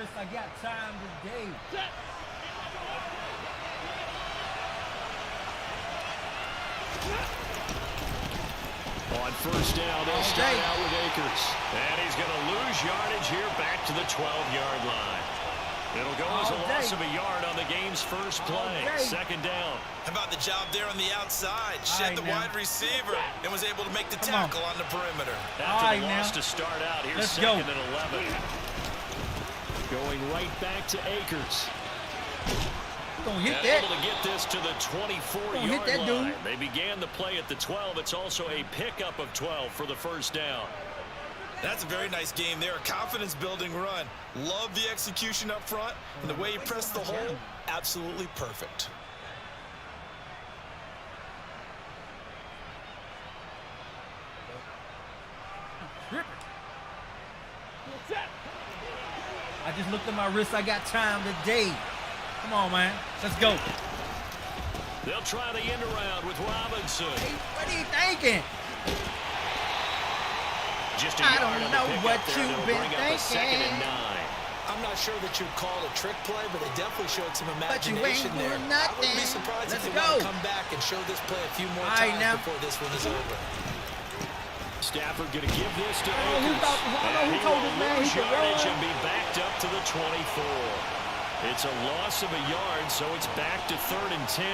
wrist. I got time today. On first down, they'll start out with Akers. And he's going to lose yardage here back to the 12-yard line. It'll go as a loss of a yard on the game's first play. Second down. How about the job there on the outside? Shed the wide receiver and was able to make the tackle on the perimeter. After the loss to start out, here's second and 11. Going right back to Akers. Don't hit that. Able to get this to the 24-yard line. They began the play at the 12. It's also a pickup of 12 for the first down. That's a very nice game there. A confidence-building run. Love the execution up front. And the way he pressed the hole, absolutely perfect. I just looked at my wrist. I got time today. Come on, man. Let's go. They'll try the end around with Robinson. Hey, what are you thinking? Just a I yard don't on know the what pickup there. you've They'll been bring up a second and thinking. 9. I'm not sure that you'd call it a trick play, but it definitely showed some But you imagination ain't there. doing I wouldn't be nothing. surprised Let's if they go. want to come back and show this play a few more times before this one is over. Stafford going to give this to I don't know who told this man he could yardage run. and be backed up to the 24. It's a loss of a yard, so it's back to 3rd and 10.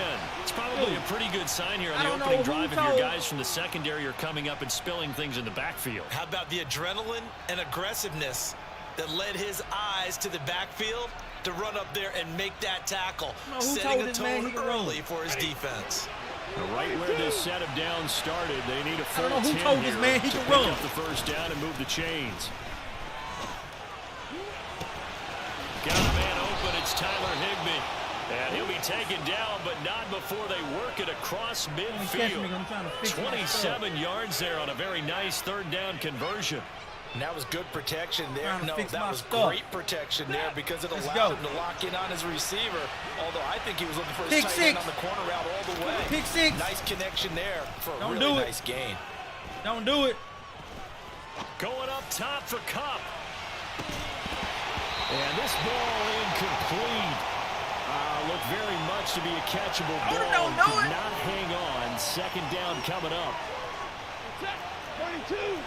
It's probably a pretty good sign here on the opening drive if your guys from the secondary are coming up and spilling things in the backfield. How about the adrenaline and aggressiveness that led his eyes to the backfield to run up there and make that tackle, setting a tone early for his defense. Right where this set of downs started, they need a full 10 I don't know who told this man he to could pick run. up the first down and move the chains. Got a man open, it's Tyler Higbee. And he'll be taken down, but not before they work it across midfield. 27 yards there on a very nice 3rd down conversion. And that was good protection there. No, that was great protection there because it allowed him to lock in on his receiver. Although I think he was looking for his tight end on the corner route all the way. Pick 6. Nice connection there for a really nice gain. Don't do it. Going up top for Kupp. And this ball incomplete. Looked very much to be a catchable ball. Don't know it. Did not hang on. Second down coming up. 32.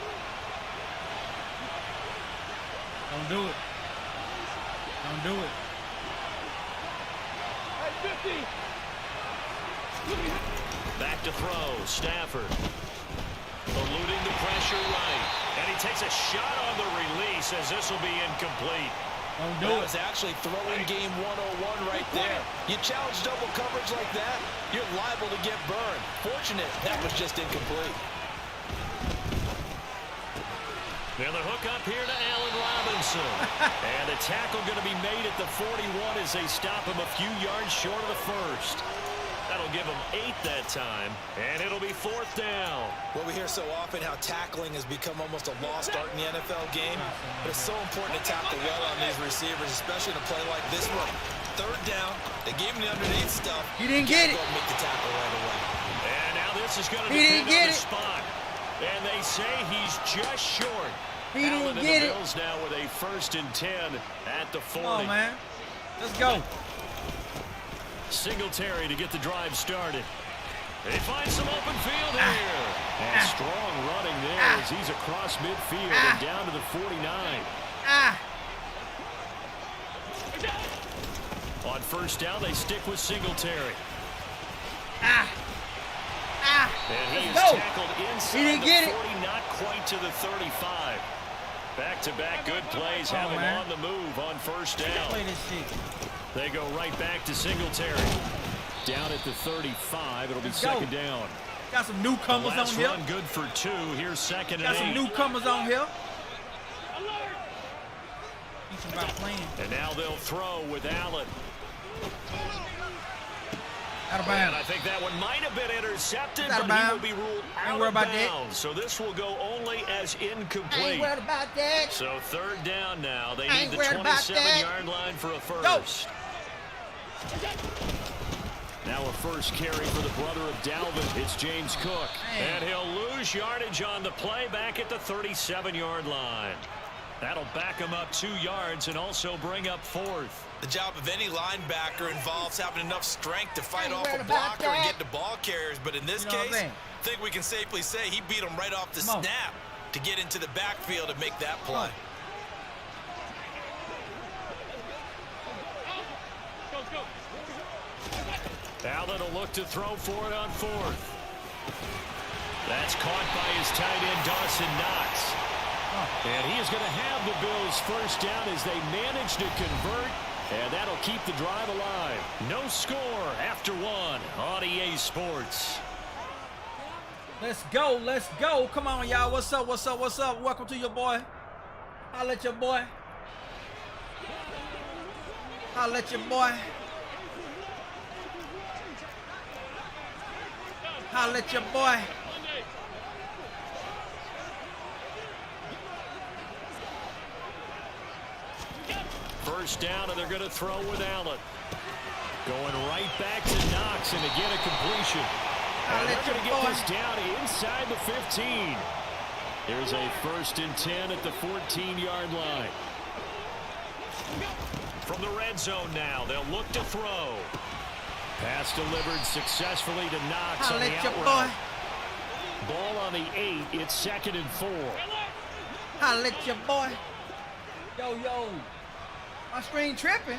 Don't do it. Don't do it. 50. Back to throw. Stafford. Eluding the pressure right. And he takes a shot on the release as this will be incomplete. Don't do That it. was actually throwing game 101 right there. You challenge double coverage like that, you're liable to get burned. Fortunate that was just incomplete. Now the hook up here to Allen Robinson. And the tackle going to be made at the 41 as they stop him a few yards short of the first. That'll give him 8 that time, and it'll be 4th down. Well, we hear so often how tackling has become almost a lost art in the NFL game, but it's so important to tackle well on these receivers, especially in a play like this one. 3rd down, they gave him the underneath stuff. He didn't get it. Go and make the tackle right away. And now this is going to He depend didn't on get the it. spot. And they say he's just short. He Allen didn't and get the it. Bills now with a 1st and 10 at the 40. Come on, man. Let's go. Singletary to get the drive started. They find some open field here. And strong running there as he's across midfield and down to the 49. On first down, they stick with Singletary. And he is tackled inside the 40, not quite to the 35. Back-to-back good plays have him on the move on first down. Play this shit. They go right back to Singletary. Down at the 35, it'll be second down. Got some newcomers on here. Run good for 2. Here's 2nd and 8. Got some newcomers on here. Teach about playing. And now they'll throw with Allen. Out of And bounds. I think that one might have been intercepted, Out of but he will bounds. be ruled Ain't out worried of about that. bounds. So this will go only as I ain't incomplete. worried about that. So 3rd down now. They I need ain't the worried about 27-yard line for a first. Now a first carry for the brother of Dalvin. It's James Cook. Man. And he'll lose yardage on the play back at the 37-yard line. That'll back him up 2 yards and also bring up 4th. The job of any linebacker involves having enough strength to fight off a blocker and get the ball carriers. But in this case, I think we can safely say he beat him right off the snap to get into the backfield and make that play. Allen will look to throw for it on 4th. That's caught by his tight end, Dawson Knox. And he is going to have the Bills first down as they manage to convert, and that'll keep the drive alive. No score after 1 on EA Sports. Let's go. Let's go. Come on, y'all. What's up? What's up? What's up? Welcome to your boy. Holla at your boy. Holla at your boy. Holla at your boy. First down, and they're going to throw with Allen. Going right back to Knox, and again a completion. And they're going to get this down inside the 15. Here's a 1st and 10 at the 14-yard line. From the red zone now, they'll look to throw. Pass delivered successfully to Knox on the out route. Ball on the 8. It's 2nd and 4. Holla at your boy. Yo, yo. My screen tripping.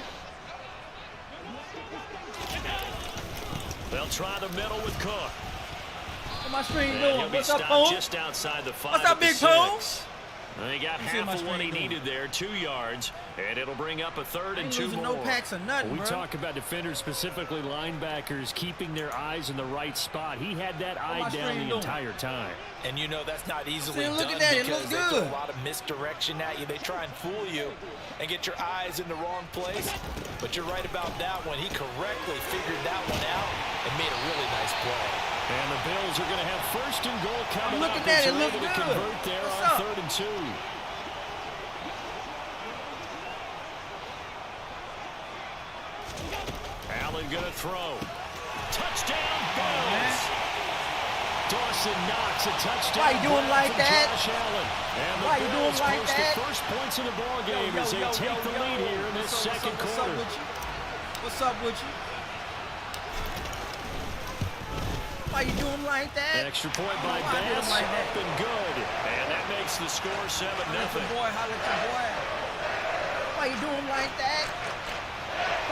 They'll try the middle with Cook. What my screen doing? What's up, Poon? Just outside the 5. What's up, Big Poon? He got half of what he needed there, 2 yards, and it'll bring up a 3rd and 2 more. No packs or nothing, we talk about defenders, specifically linebackers, keeping their eyes in the right spot. He had that eye down the entire time. And you know that's not easily done because they throw a lot of misdirection at you. They try and fool you and get your eyes in the wrong place. But you're right about that one. He correctly figured that one out and made a really nice play. And the Bills are going to have 1st and goal coming up. Look at that. It looks good. Convert there on 3rd and 2. Allen going to throw. Touchdown, Bills. Dawson Knox, a touchdown. Why you doing like that? Why you doing like that? The first points of the ball game as they take the lead here in this second quarter. What's up with you? Why you doing like that? Extra point by Bass, up and good. And that makes the score 7-0. Boy, holla at your boy. Why you doing like that?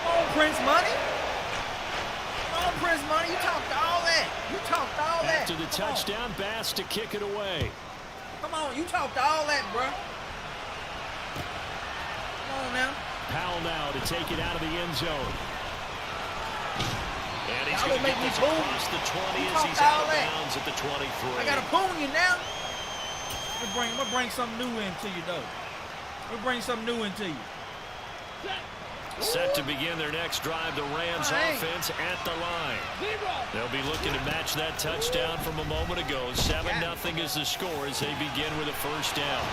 Come on, Prince Money. Come on, Prince Money. You talked all that. You talked all that. After the touchdown, Bass to kick it away. Come on, you talked all that, bro. Come on now. Powell now to take it out of the end zone. And he's going to make me boom. Across the 20 as he's out of bounds at the 23. I got to boom you now. We'll bring something new into you, though. We'll bring something new into you. Set to begin their next drive, the Rams offense at the line. They'll be looking to match that touchdown from a moment ago. 7-0 is the score as they begin with a first down.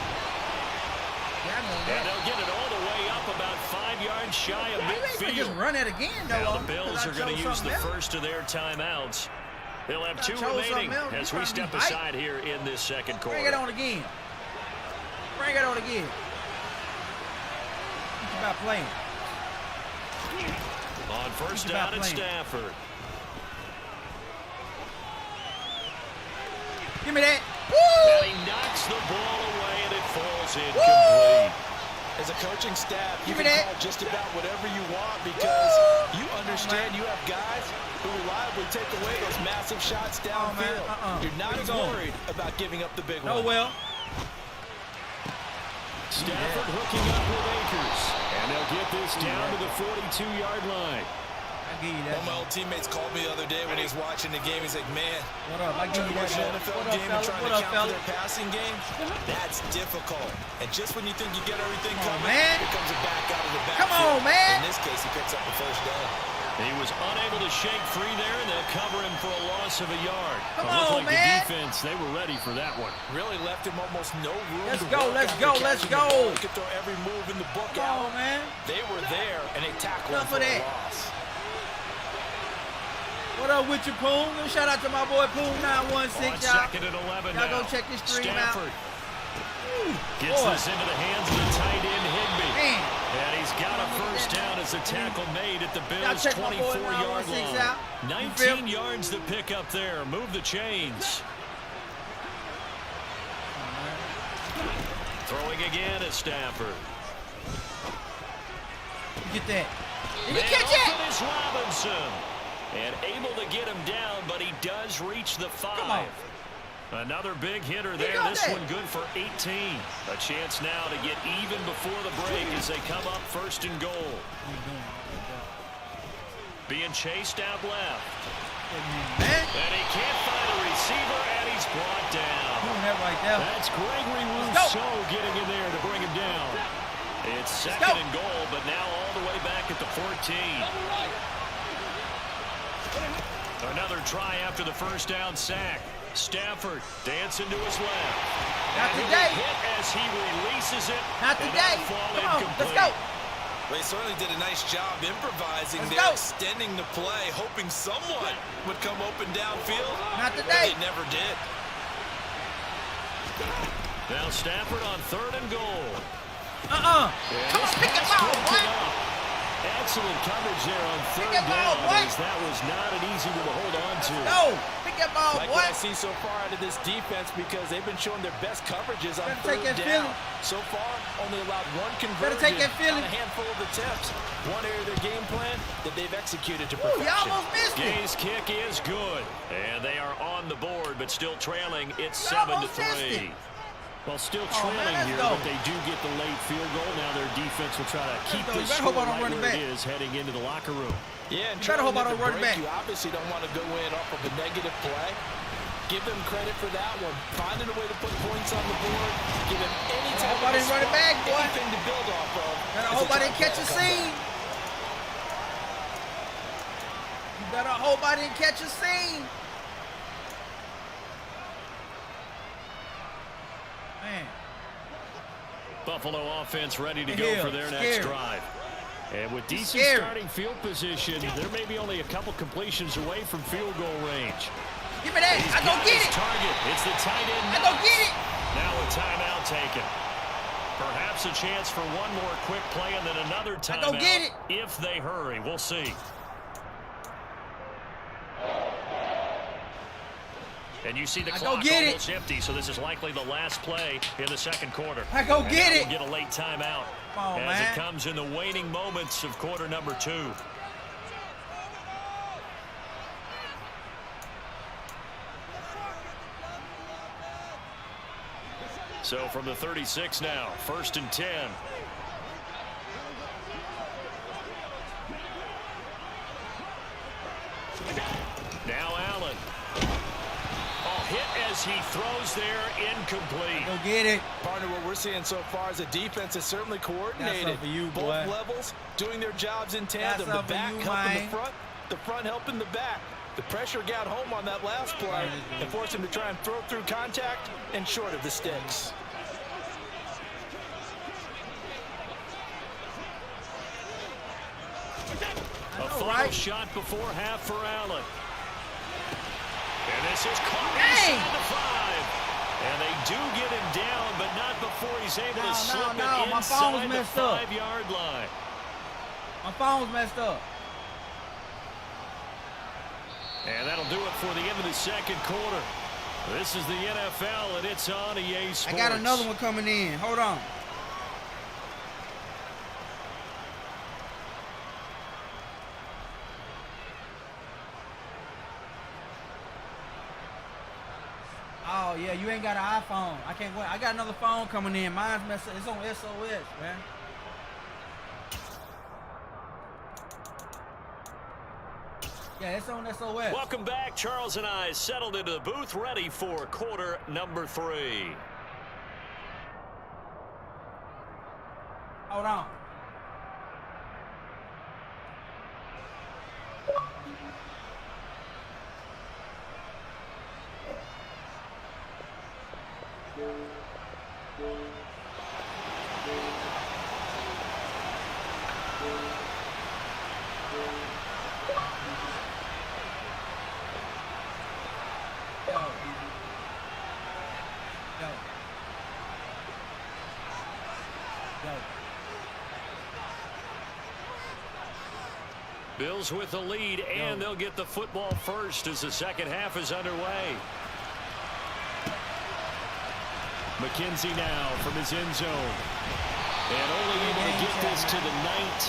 And they'll get it all the way up about 5 yards shy of midfield. Just run it again, though. Now the Bills are going to use the first of their timeouts. They'll have 2 remaining as we step aside here in this second quarter. Bring it on again. Bring it on again. Think about playing. On first down at Stafford. Give me that. And he knocks the ball away and it falls incomplete. As a coaching staff, you can call just about whatever you want because you understand you have guys who reliably take away those massive shots downfield. You're not as worried about giving up the big one. Oh, well. Stafford hooking up with Akers. And they'll get this down to the 42-yard line. One of my old teammates called me the other day when he was watching the game. He's like, man, what up? I give you that NFL game and trying to count for their passing game, that's difficult. And just when you think you get everything coming, here comes it back out of the backfield. Come on, man. In this case, he picks up the first down. He was unable to shake free there, and they'll cover him for a loss of a yard. Come on, like man. The defense, they were ready for that one. Really left him almost no room Let's to go, work let's out go, the let's catch. go. He could throw every move in the book Come out. on, man. They were there, and they tackled him for a loss. What up with you, Poon? Shout out to my boy Poon 916, y'all. Second and 11 Y'all now. go check this stream out. Gets this into the hands of the tight end, Higbee. Man. And he's got a first down as the tackle made at the Bills' 24-yard line. 19 yards to pick up there. Move the chains. Throwing again at Stafford. Get that. Did he catch it? Is Robinson. And able to get him down, but he does reach the 5. Another big hitter there. This one good for 18. A chance now to get even before the break as they come up first and goal. Being chased out left. And he can't find a receiver, and he's brought down. That's Gregory Rousseau getting in there to bring him down. It's second and goal, but now all the way back at the 14. Another try after the first down sack. Stafford dancing to his left. Not today. Hit as he releases it. Not today. Come on, let's go. They certainly did a nice job improvising there, extending the play, hoping someone would come open downfield. Not today. They never did. Now Stafford on third and goal. Come on, pick it ball, boy. Excellent coverage there on third down, as that was not an easy one to hold on to. No, pick that ball, like boy. What I see so far out of this defense, because they've been showing their best coverages on third down. So far, only allowed one conversion on a handful of attempts. One area of their game plan that they've executed to perfection. You almost missed it. Gay's kick is good, and they are on the board, but still trailing. It's 7-3. Well, still trailing here, but they do get the late field goal. Now their defense will try to keep this score right where it is heading into the locker room. Yeah, and better hope I don't run it back. You obviously don't want to go in off of a negative play. Give them credit for that one. Finding a way to put points on the board. Give them any type of run it back, boy. Anything to build off of. Better hope I didn't catch a scene. You better hope I didn't catch a scene. Man. Buffalo offense ready to go for their next drive. And with decent starting field position, there may be only a couple completions away from field goal range. Give me that. I go get it. Target. It's the tight end. I go get it. Now a timeout taken. Perhaps a chance for one more quick play and then another timeout. I go get it. If they hurry. We'll see. And you see the clock almost empty, so this is likely the last play in the second quarter. I go get it. We'll get a late timeout as it comes in the waning moments of quarter number 2. So from the 36 now, 1st and 10. Now Allen. Hit as he throws there, incomplete. Go get it. Partner, what we're seeing so far is a defense is certainly coordinated. For you, both levels doing their jobs in tandem. The back helping the front helping the back. The pressure got home on that last play and forced him to try and throw through contact and short of the sticks. A final shot before half for Allen. And this is caught inside the 5. And they do get him down, but not before he's able to slip it inside the 5-yard line. My phone's messed up. And that'll do it for the end of the second quarter. This is the NFL, and it's on EA Sports. I got another one coming in. Hold on. Oh, yeah, you ain't got an iPhone. I can't wait. I got another phone coming in. Mine's messed up. It's on SOS, man. Yeah, it's on SOS. Welcome back. Charles and I settled into the booth, ready for quarter number 3. Hold on. Bills with the lead, and they'll get the football first as the second half is underway. McKenzie now from his end zone. And only able to get this to the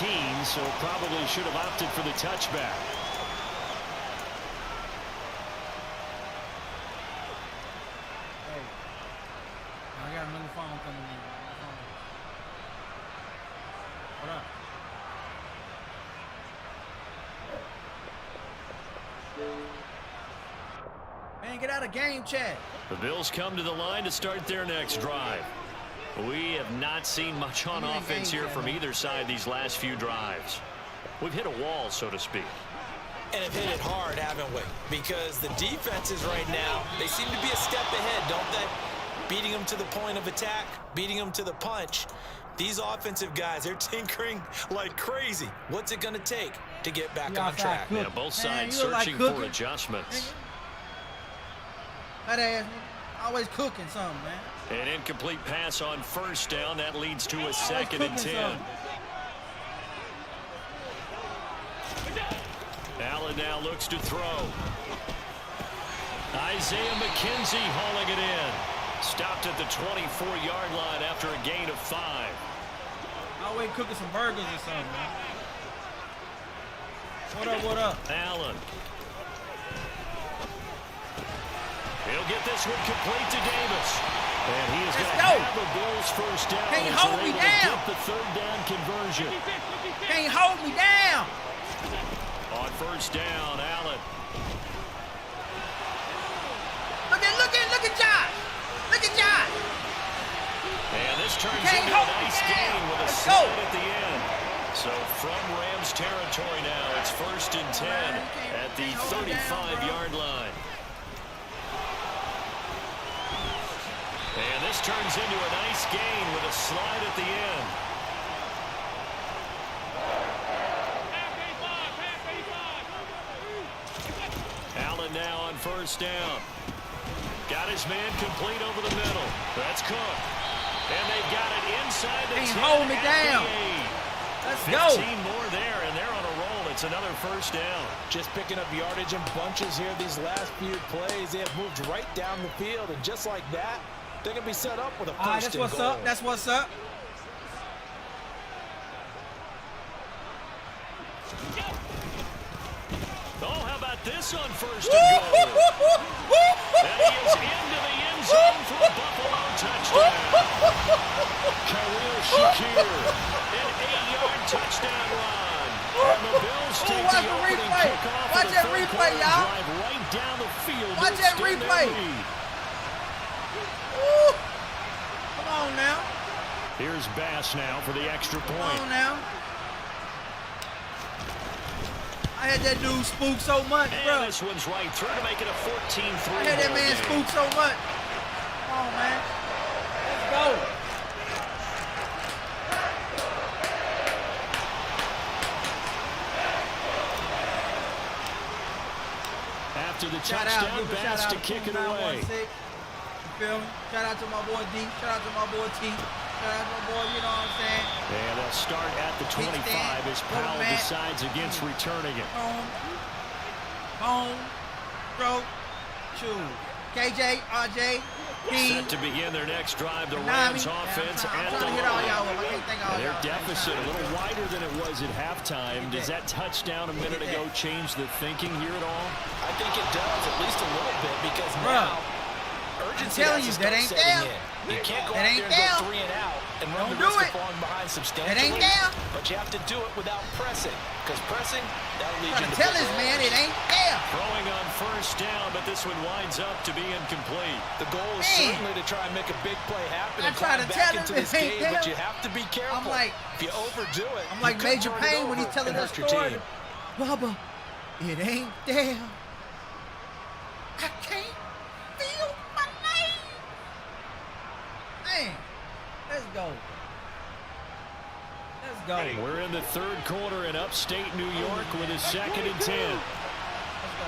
19, so probably should have opted for the touchback. Hey, I got another phone coming in. What up? Man, get out of game chat. The Bills come to the line to start their next drive. We have not seen much on offense here from either side these last few drives. We've hit a wall, so to speak. And have hit it hard, haven't we? Because the defenses right now, they seem to be a step ahead, don't they? Beating them to the point of attack, beating them to the punch. These offensive guys, they're tinkering like crazy. What's it going to take to get back on track? Yeah, both sides searching for adjustments. That ass always cooking something, man. An incomplete pass on first down. That leads to a 2nd and 10. Allen now looks to throw. Isaiah McKenzie hauling it in. Stopped at the 24-yard line after a gain of 5. Always cooking some burgers or something, man. What up, what up? Allen. He'll get this one complete to Davis. And he is going to have the Bills first down. Can't hold me down. Get the 3rd down conversion. Can't hold me down. On first down, Allen. Look at Josh. Look at Josh. And this turns into a nice gain with a slide at the end. So from Rams territory now, it's 1st and 10 at the 35-yard line. And this turns into a nice gain with a slide at the end. Allen now on first down. Got his man complete over the middle. That's Cook. And they've got it inside the 10. Hold me down. Let's go. 15 more there, and they're on a roll. It's another first down. Just picking up yardage in bunches here these last few plays. They have moved right down the field, and just like that, they're going to be set up with a first and goal. That's what's up. That's what's up. Oh, how about this on first and goal? And he is into the end zone for a Buffalo touchdown. Khalil Shakir, an 8-yard touchdown run. And the Bills take the opening kickoff. Watch that replay, y'all. Drive right down the field. Watch that replay. Come on now. Here's Bass now for the extra point. Come on now. I had that dude spook so much, and bro. This one's right through to make it a 14-3. I had that man spook so much. Come on, man. Let's go. After the touchdown, Bass to kick it away. You feel me? Shout out to my boy D. Shout out to my boy T. Shout out to my boy, you know what I'm saying? And they'll start at the 25 as Powell decides against returning it. Home, throw, shoot. KJ, RJ, P. Set to begin their next drive, the Rams offense at the line. Their deficit a little wider than it was at halftime. Does that touchdown a minute ago change the thinking here at all? I think it does, at least a little bit, because now urgency has to start setting in. You can't go out there and go 3 and out and run the risk of falling behind substantially. But you have to do it without pressing, because pressing, that'll lead you to tell this man it ain't there. Throwing on first down, but this one winds up to be incomplete. The goal is certainly to try and make a big play happen and climb back into this game, but you have to be careful. If you overdo it, I'm like Major Payne when he's telling that story. Bubba, it ain't there. I can't feel my name. Man, let's go. Let's go. We're in the third quarter in upstate New York with a 2nd and 10. Let's go.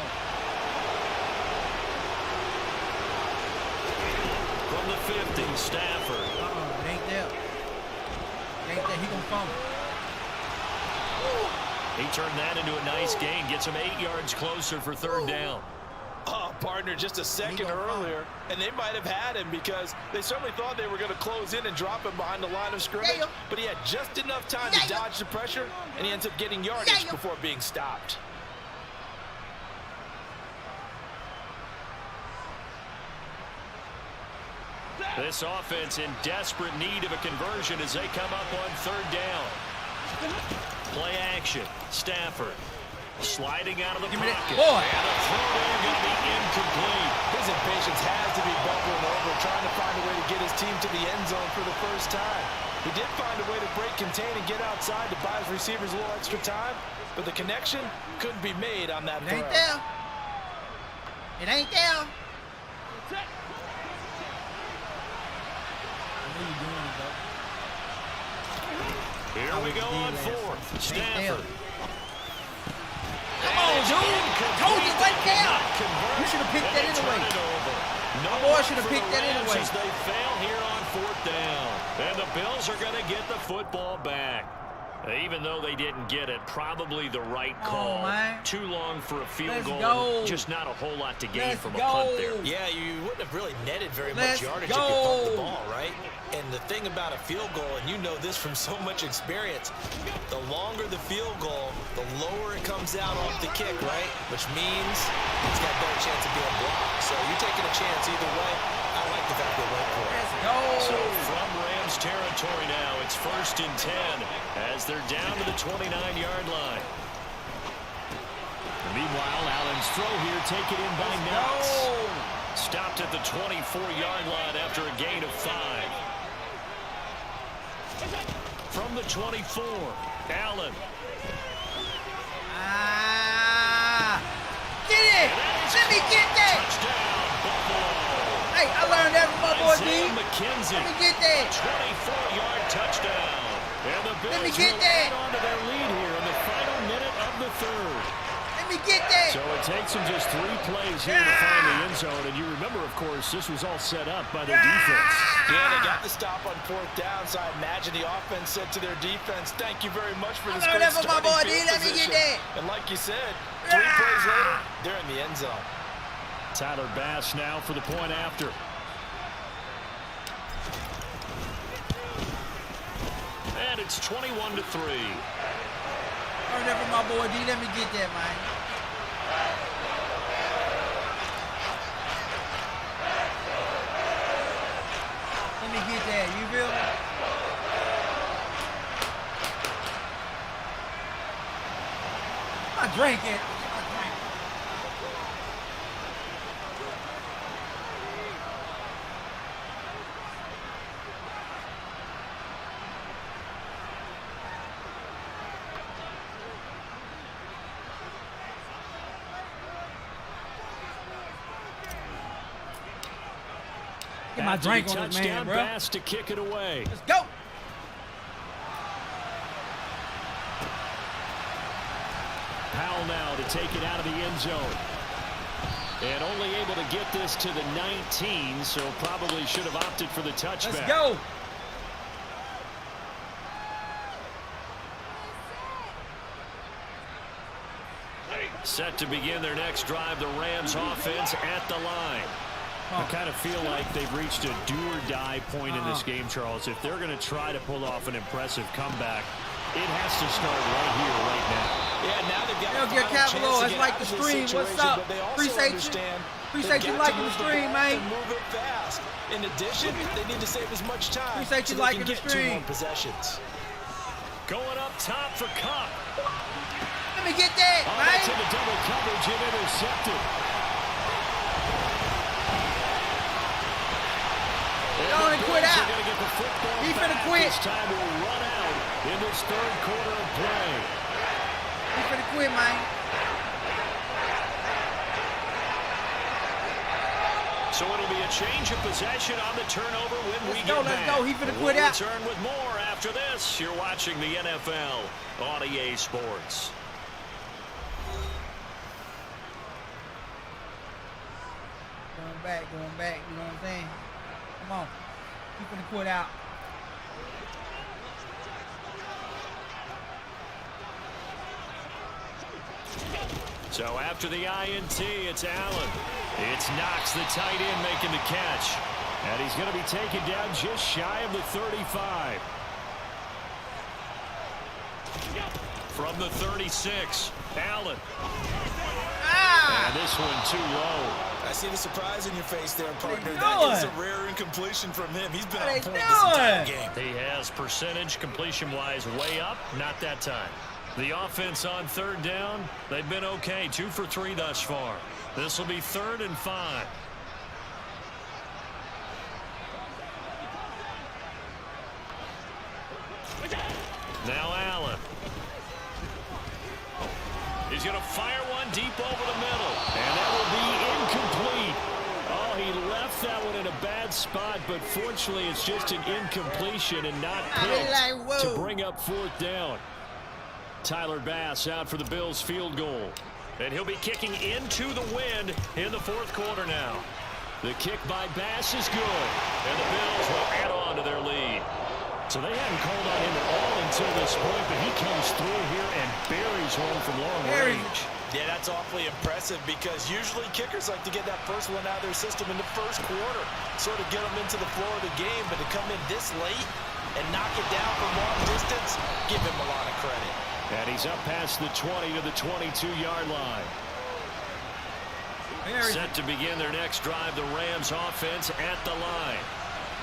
From the 50, Stafford. It ain't there. It ain't there. He gonna fumble. He turned that into a nice gain. Gets him 8 yards closer for third down. Oh, partner, just a second earlier, and they might have had him because they certainly thought they were going to close in and drop him behind the line of scrimmage, but he had just enough time to dodge the pressure, and he ends up getting yardage before being stopped. This offense in desperate need of a conversion as they come up on third down. Play action. Stafford sliding out of the pocket. And the throw there going to be incomplete. His impatience has to be bubbling over, trying to find a way to get his team to the end zone for the first time. He did find a way to break contain and get outside to buy his receivers a little extra time, but the connection couldn't be made on that throw. It ain't there. It ain't there. Here we go on fourth. Stafford. Come on, dude. Told you right there. You should have picked that anyway. My boy should have picked that anyway. They fail here on fourth down. And the Bills are going to get the football back. Even though they didn't get it, probably the right call. Too long for a field goal. Just not a whole lot to gain from a punt there. Yeah, you wouldn't have really netted very much yardage if you pumped the ball, right? And the thing about a field goal, and you know this from so much experience, the longer the field goal, the lower it comes out off the kick, right? Which means it's got a better chance of being blocked. So you're taking a chance either way. I like the fact they went for it. So from Rams territory now, it's 1st and 10 as they're down to the 29-yard line. Meanwhile, Allen's throw here taken in by Knox. Stopped at the 24-yard line after a gain of 5. From the 24, Allen. Get it! Let me get that! Touchdown, Buffalo. Hey, I learned that from my boy D. McKenzie. Let me get that. 24-yard touchdown. And the Bills Let me get will that. add on to their lead here in the final minute of the third. Let me get that. So it takes them just 3 plays here to find the end zone. And you remember, of course, this was all set up by their defense. Yeah, they got the stop on fourth down, so I imagine the offense said to their defense, thank you very much for this great starting field position. Let me get that. And like you said, 3 plays later, they're in the end zone. Tyler Bass now for the point after. And it's 21-3. Learned that from my boy D. Let me get that, man. Let me get that. You feel me? I drank it. Get my drink on this man, bro. Pass to kick it away. Let's go. Powell now to take it out of the end zone. And only able to get this to the 19, so probably should have opted for the touchback. Let's go. Set to begin their next drive, the Rams offense at the line. I kind of feel like they've reached a do-or-die point in this game, Charles. If they're going to try to pull off an impressive comeback, it has to start right here, right now. Yeah, now they've got a capital. It's like the stream. What's up? Appreciate you. Appreciate you liking the stream, man. Move it fast. In addition, they need to save as much time. Appreciate you liking the stream. 2 more possessions. Going up top for Cup. Let me get that, man. To the double coverage and intercepted. Don't quit out. He finna quit. This time will run out in this third quarter of play. He finna quit, man. So it'll be a change of possession on the turnover when we get back. Let's go. He finna quit out. We'll return with more after this. You're watching the NFL on EA Sports. Going back, you know what I'm saying? Come on. He finna quit out. So after the INT, it's Allen. It's Knox, the tight end, making the catch. And he's going to be taken down just shy of the 35. From the 36, Allen. And this one too low. I see the surprise in your face there, partner. That is a rare incompletion from him. He's been on point this entire game. He has percentage completion-wise way up. Not that time. The offense on third down, they've been okay. 2 for 3 thus far. This will be 3rd and 5. Now Allen. He's going to fire one deep over the middle. And that will be incomplete. Oh, he left that one in a bad spot, but fortunately it's just an incompletion and not picked to bring up 4th down. Tyler Bass out for the Bills field goal. And he'll be kicking into the wind in the 4th quarter now. The kick by Bass is good. And the Bills will add on to their lead. So they hadn't called on him at all until this point, but he comes through here and buries one from long range. Yeah, that's awfully impressive because usually kickers like to get that first one out of their system in the 1st quarter, sort of get them into the flow of the game, but to come in this late and knock it down from long distance, give him a lot of credit. And he's up past the 20 to the 22-yard line. Set to begin their next drive, the Rams offense at the line.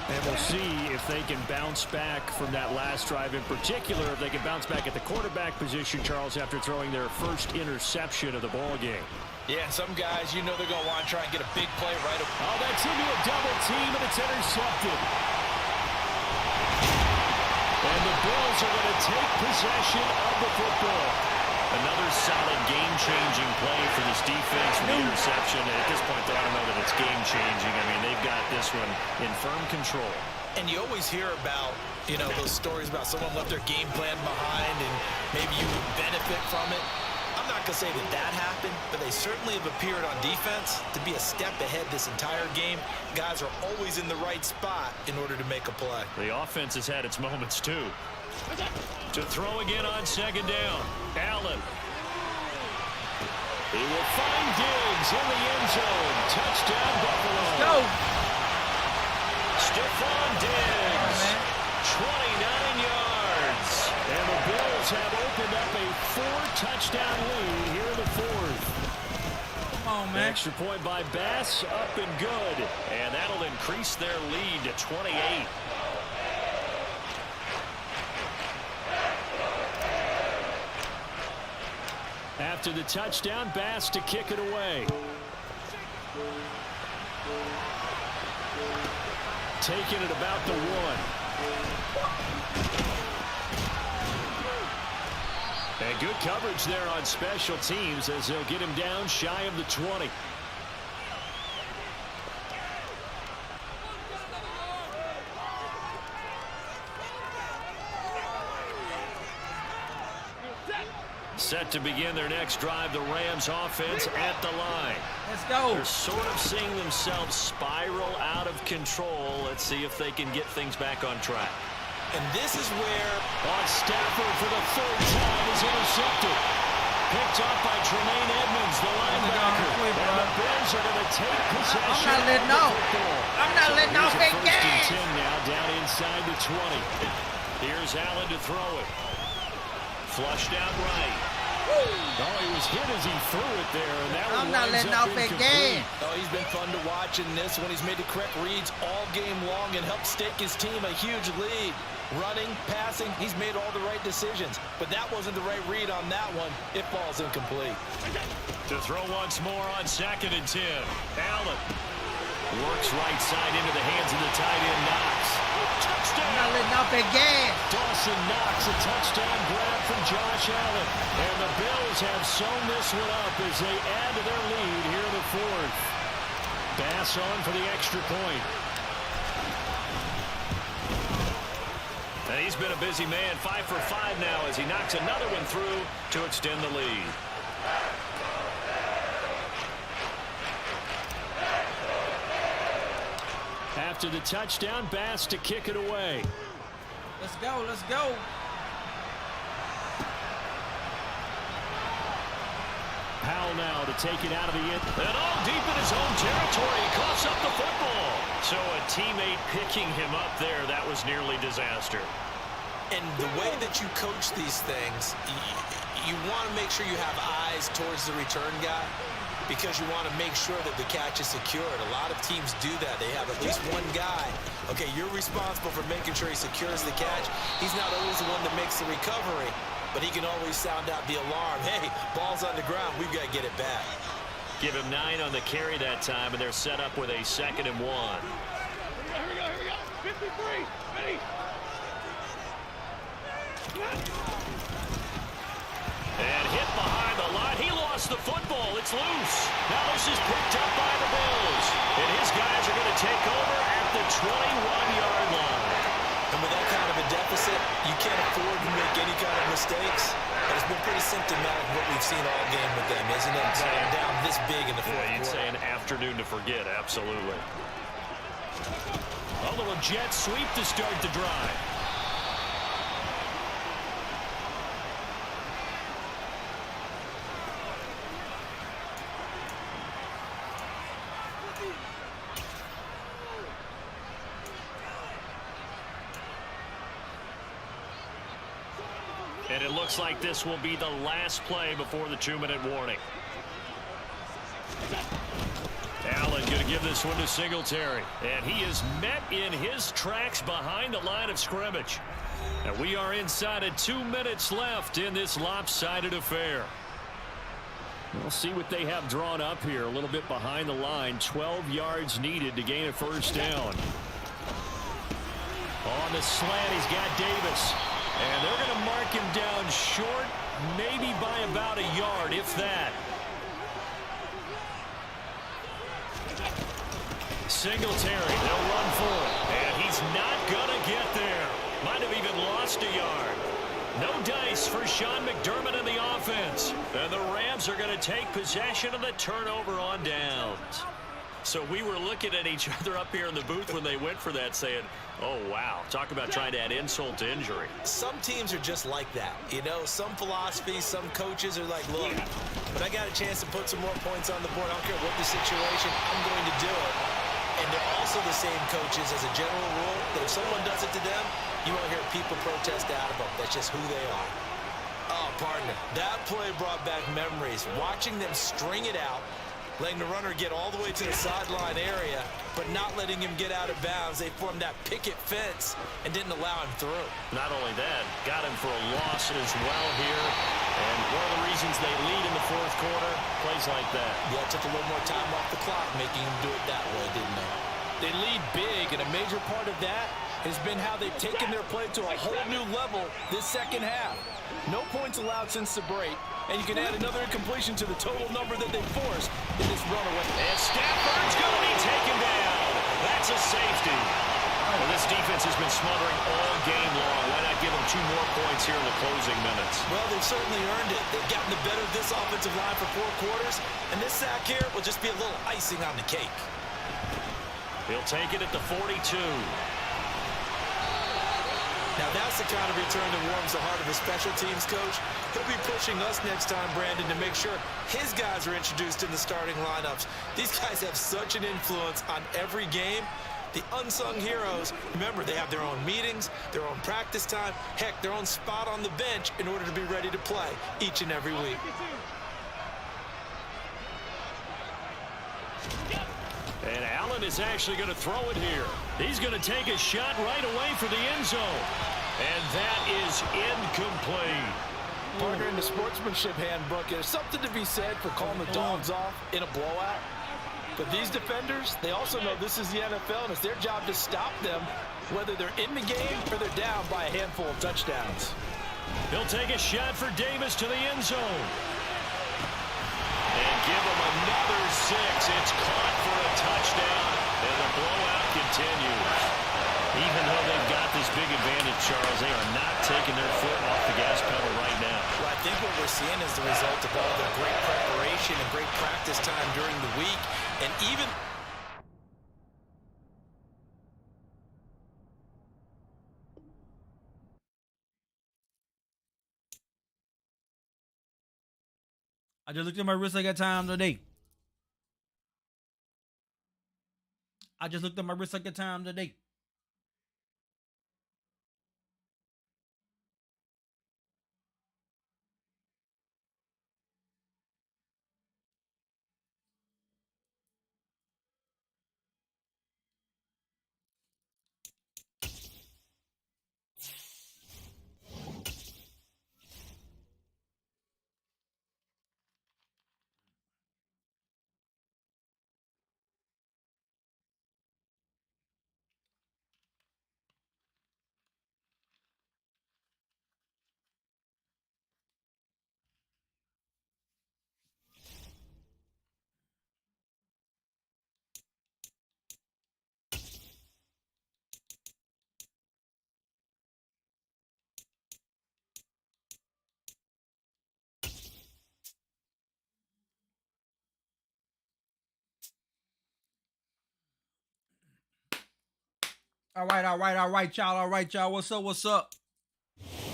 And we'll see if they can bounce back from that last drive in particular, if they can bounce back at the quarterback position, Charles, after throwing their first interception of the ball game. Yeah, and some guys, you know they're going to want to try and get a big play right up. Oh, that's into a double team, and it's intercepted. And the Bills are going to take possession of the football. Another solid game-changing play for this defense for the interception. And at this point, though, I don't know that it's game-changing. I mean, they've got this one in firm control. And you always hear about, you know, those stories about someone left their game plan behind and maybe you would benefit from it. I'm not going to say that that happened, but they certainly have appeared on defense to be a step ahead this entire game. Guys are always in the right spot in order to make a play. The offense has had its moments, too. To throw again on 2nd down. Allen. He will find Diggs in the end zone. Touchdown, Buffalo. Let's go. Stephon Diggs. 29 yards. And the Bills have opened up a 4-touchdown lead here in the 4th. Come on, man. Extra point by Bass, up and good. And that'll increase their lead to 28. After the touchdown, Bass to kick it away. Taking it about the 1. And good coverage there on special teams as they'll get him down shy of the 20. Set to begin their next drive, the Rams offense at the line. Let's go. They're sort of seeing themselves spiral out of control. Let's see if they can get things back on track. And this is where Stafford for the 3rd time is intercepted. Picked up by Tremaine Edmonds, the linebacker. And the Bears are going to take possession. I'm not letting off. I'm not letting off that game. 1st and 10 now, down inside the 20. Here's Allen to throw it. Flushed out right. Oh, he was hit as he threw it there, and that I'm not letting off that game. Oh, he's been fun to watch in this one. He's made the correct reads all game long and helped stake his team a huge lead. Running, passing, he's made all the right decisions. But that wasn't the right read on that one. It falls incomplete. To throw once more on 2nd and 10. Allen works right side into the hands of the tight end, Knox. Touchdown! I'm not letting off that game. Dawson Knox, a touchdown grab from Josh Allen. And the Bills have sewn this one up as they add to their lead here in the 4th. Bass on for the extra point. And he's been a busy man, 5 for 5 now as he knocks another one through to extend the lead. After the touchdown, Bass to kick it away. Let's go, let's go. Powell now to take it out of the end. And all deep in his own territory. He coughs up the football. So a teammate picking him up there, that was nearly disaster. And the way that you coach these things, you want to make sure you have eyes towards the return guy because you want to make sure that the catch is secured. A lot of teams do that. They have at least one guy. Okay, you're responsible for making sure he secures the catch. He's not always the one that makes the recovery, but he can always sound out the alarm. Hey, ball's on the ground. We've got to get it back. Give him 9 on the carry that time, and they're set up with a 2nd and 1. Here we go. 53. Ready? And hit behind the line. He lost the football. It's loose. Now this is picked up by the Bills. And his guys are going to take over at the 21-yard line. And with that kind of a deficit, you can't afford to make any kind of mistakes. But it's been pretty symptomatic of what we've seen all game with them, isn't it? Going down this big in the fourth quarter. You'd say an afternoon to forget, absolutely. A little jet sweep to start the drive. And it looks like this will be the last play before the 2-minute warning. Allen going to give this one to Singletary. And he is met in his tracks behind the line of scrimmage. And we are inside of 2 minutes left in this lopsided affair. We'll see what they have drawn up here. A little bit behind the line. 12 yards needed to gain a first down. On the slant, he's got Davis. And they're going to mark him down short, maybe by about a yard, if that. Singletary, they'll run for it. And he's not going to get there. Might have even lost a yard. No dice for Sean McDermott in the offense. And the Rams are going to take possession of the turnover on downs. So we were looking at each other up here in the booth when they went for that saying, oh, wow, talk about trying to add insult to injury. Some teams are just like that. You know, some philosophies, some coaches are like, look, when I got a chance to put some more points on the board, I don't care what the situation, I'm going to do it. And they're also the same coaches as a general rule that if someone does it to them, you won't hear people protest out of them. That's just who they are. Oh, partner, that play brought back memories. Watching them string it out, letting the runner get all the way to the sideline area, but not letting him get out of bounds. They formed that picket fence and didn't allow him through. Not only that, got him for a loss as well here. And one of the reasons they lead in the fourth quarter, plays like that. Yeah, it took a little more time off the clock making him do it that way, didn't they? They lead big, and a major part of that has been how they've taken their play to a whole new level this second half. No points allowed since the break. And you can add another incompletion to the total number that they forced in this runaway. And Stafford's going to be taken down. That's a safety. Well, this defense has been smothering all game long. Why not give them 2 more points here in the closing minutes? Well, they've certainly earned it. They've gotten the better of this offensive line for 4 quarters. And this sack here will just be a little icing on the cake. He'll take it at the 42. Now, that's the kind of return that warms the heart of a special teams coach. He'll be pushing us next time, Brandon, to make sure his guys are introduced in the starting lineups. These guys have such an influence on every game. The unsung heroes, remember, they have their own meetings, their own practice time, heck, their own spot on the bench in order to be ready to play each and every week. And Allen is actually going to throw it here. He's going to take a shot right away for the end zone. And that is incomplete. Partner, in the sportsmanship handbook, there's something to be said for calling the dogs off in a blowout. But these defenders, they also know this is the NFL, and it's their job to stop them, whether they're in the game or they're down by a handful of touchdowns. He'll take a shot for Davis to the end zone. And give him another 6. It's caught for a touchdown, and the blowout continues. Even though they've got this big advantage, Charles, they are not taking their foot off the gas pedal right now. Well, I think what we're seeing is the result of all their great preparation and great practice time during the week. And even I just looked at my wrist. I got time today. I just looked at my wrist. I got time today. All right, y'all. What's up?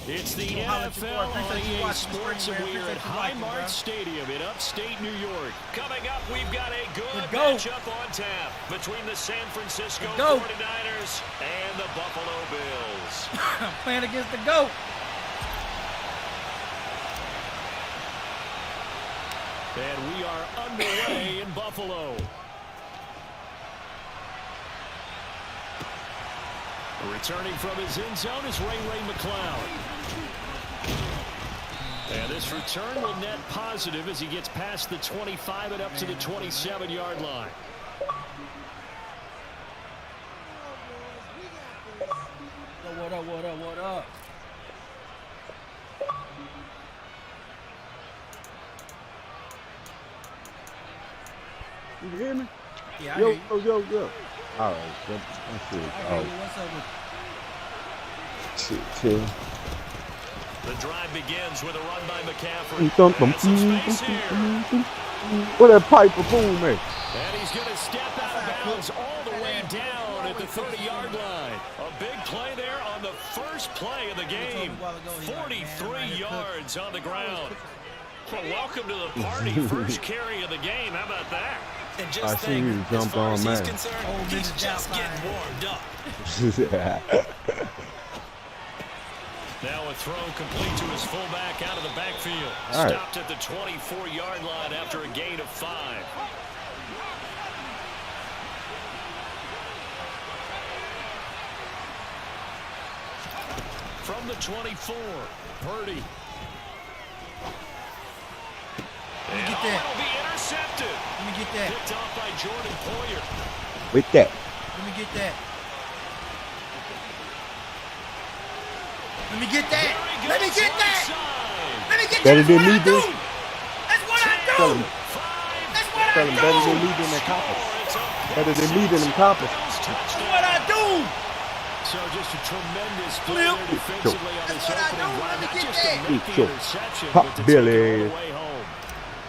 It's the NFL on EA Sports, and we are at Highmark Stadium in upstate New York. Coming up, we've got a good matchup on tap between the San Francisco 49ers and the Buffalo Bills. Playing against the GOAT. And we are underway in Buffalo. Returning from his end zone is Ray McCloud. And this return will net positive as he gets past the 25 and up to the 27-yard line. What up? You hear me? Yeah, yo. All right, that's it. What's up with Chill. The drive begins with a run by McCaffrey. And some space here. What that pipe of boom, man? And he's going to step out of bounds all the way down at the 30-yard line. A big play there on the first play of the game. 43 yards on the ground. Well, welcome to the party. First carry of the game. How about that? And I just see you jump on, man. He's just getting warmed up. Now a throw complete to his fullback out of the backfield. Right. Stopped at the 24-yard line after a gain of 5. From the 24, Purdy. Let me get that. It'll be intercepted. Let me get that. Picked off by Jordan Poyer. With that. Let me get that. Let me get that. Let me get that. Let me get that. Better than me, do. dude. That's what I do. That's what I Tell him do. better than me than the coppers. Better than me than them coppers. That's what I do. So just a tremendous play there defensively on this opening drive. Not just to make the interception, but to take it all the way home.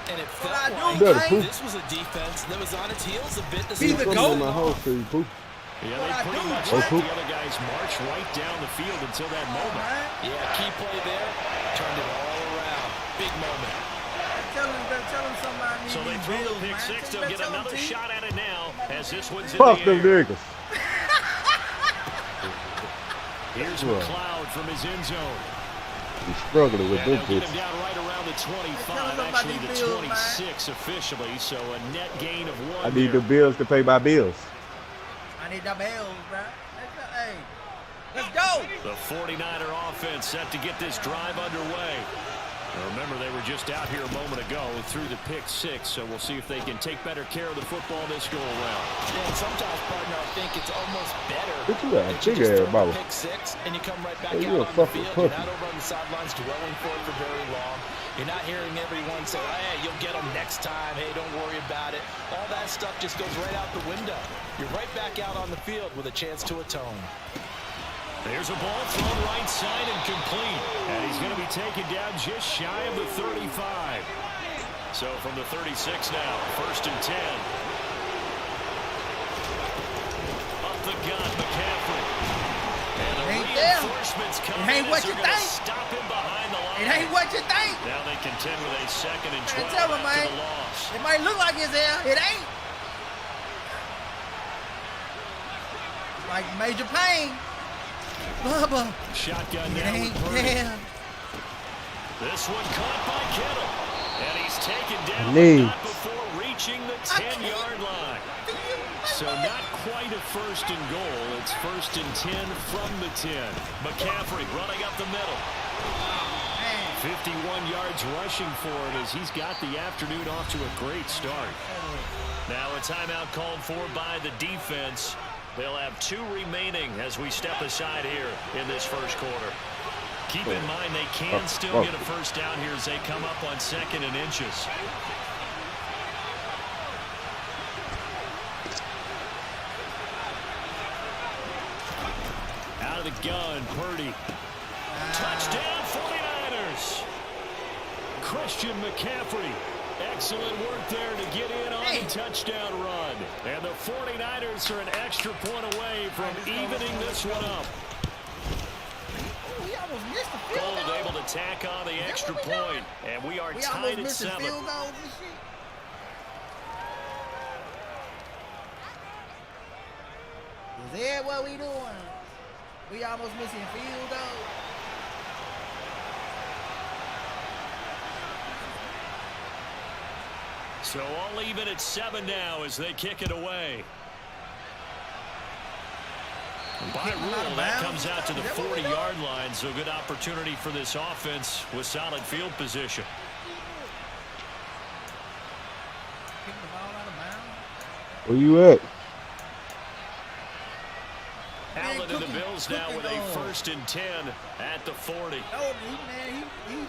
And it felt like Proof. this was a defense that was on its heels a bit. Be the GOAT. My whole crew, Proof. Yeah, they pretty much let the other guys march right down the field until that moment. Yeah, key play there. Turned it all around. Big moment. Tell him somebody. So they throw the pick six. They'll get another shot at it now as this one's in Fuck the them air. niggas. Here's McCloud from his end zone. He's struggling with And them they'll get him bitches. down right around the 25, actually the 26 officially, so a net gain of 1 I need there. the bills to pay my bills. I need the bells, bro. Hey, let's go. The 49er offense set to get this drive underway. Now remember, they were just out here a moment ago through the pick six, so we'll see if they can take better care of the football this go around. Yeah, and sometimes, partner, I think it's almost better Look at that, that you big just ass throw ball. the pick six and you come right back Hey, out you a on the fucking field. puppy. You're not over on the sidelines dwelling for it for very long. You're not hearing everyone say, hey, you'll get them next time. Hey, don't worry about it. All that stuff just goes right out the window. You're right back out on the field with a chance to atone. There's a ball thrown right side and complete. And he's going to be taken down just shy of the 35. So from the 36 now, 1st and 10. Up the gut, McCaffrey. And the Ain't there. reinforcements come It ain't in what as you they're gonna think. stop him behind the line. It ain't what you think. Now they contend with a 2nd and 12 Tell him, after man. the loss. It might look like it's there. It ain't. Like Major Payne. Bubba. Shotgun now It ain't with Purdy. there. This one caught by Kittle. And he's taken down, Knee. but not before reaching the 10-yard line. So not quite a 1st and goal. It's 1st and 10 from the 10. McCaffrey running up the middle. 51 yards rushing for him as he's got the afternoon off to a great start. Now a timeout called for by the defense. They'll have 2 remaining as we step aside here in this first quarter. Keep in mind they can still get a first down here as they come up on 2nd and inches. Out of the gun, Purdy. Touchdown 49ers. Christian McCaffrey. Excellent work there to get in on the touchdown run. And the 49ers are an extra point away from evening this one up. We almost missed the field Gold goal. able to tack on the extra point. And we are We tied almost at missed the 7. field goals and shit. Is that what we doing? We almost missing field goals. So all even at 7 now as they kick it away. By rule, that comes out to the 40-yard line, so good opportunity for this offense with solid field position. Kick the ball out of bounds. Where you at? Allen and the Bills now with a 1st and 10 at the 40. Oh, man, he.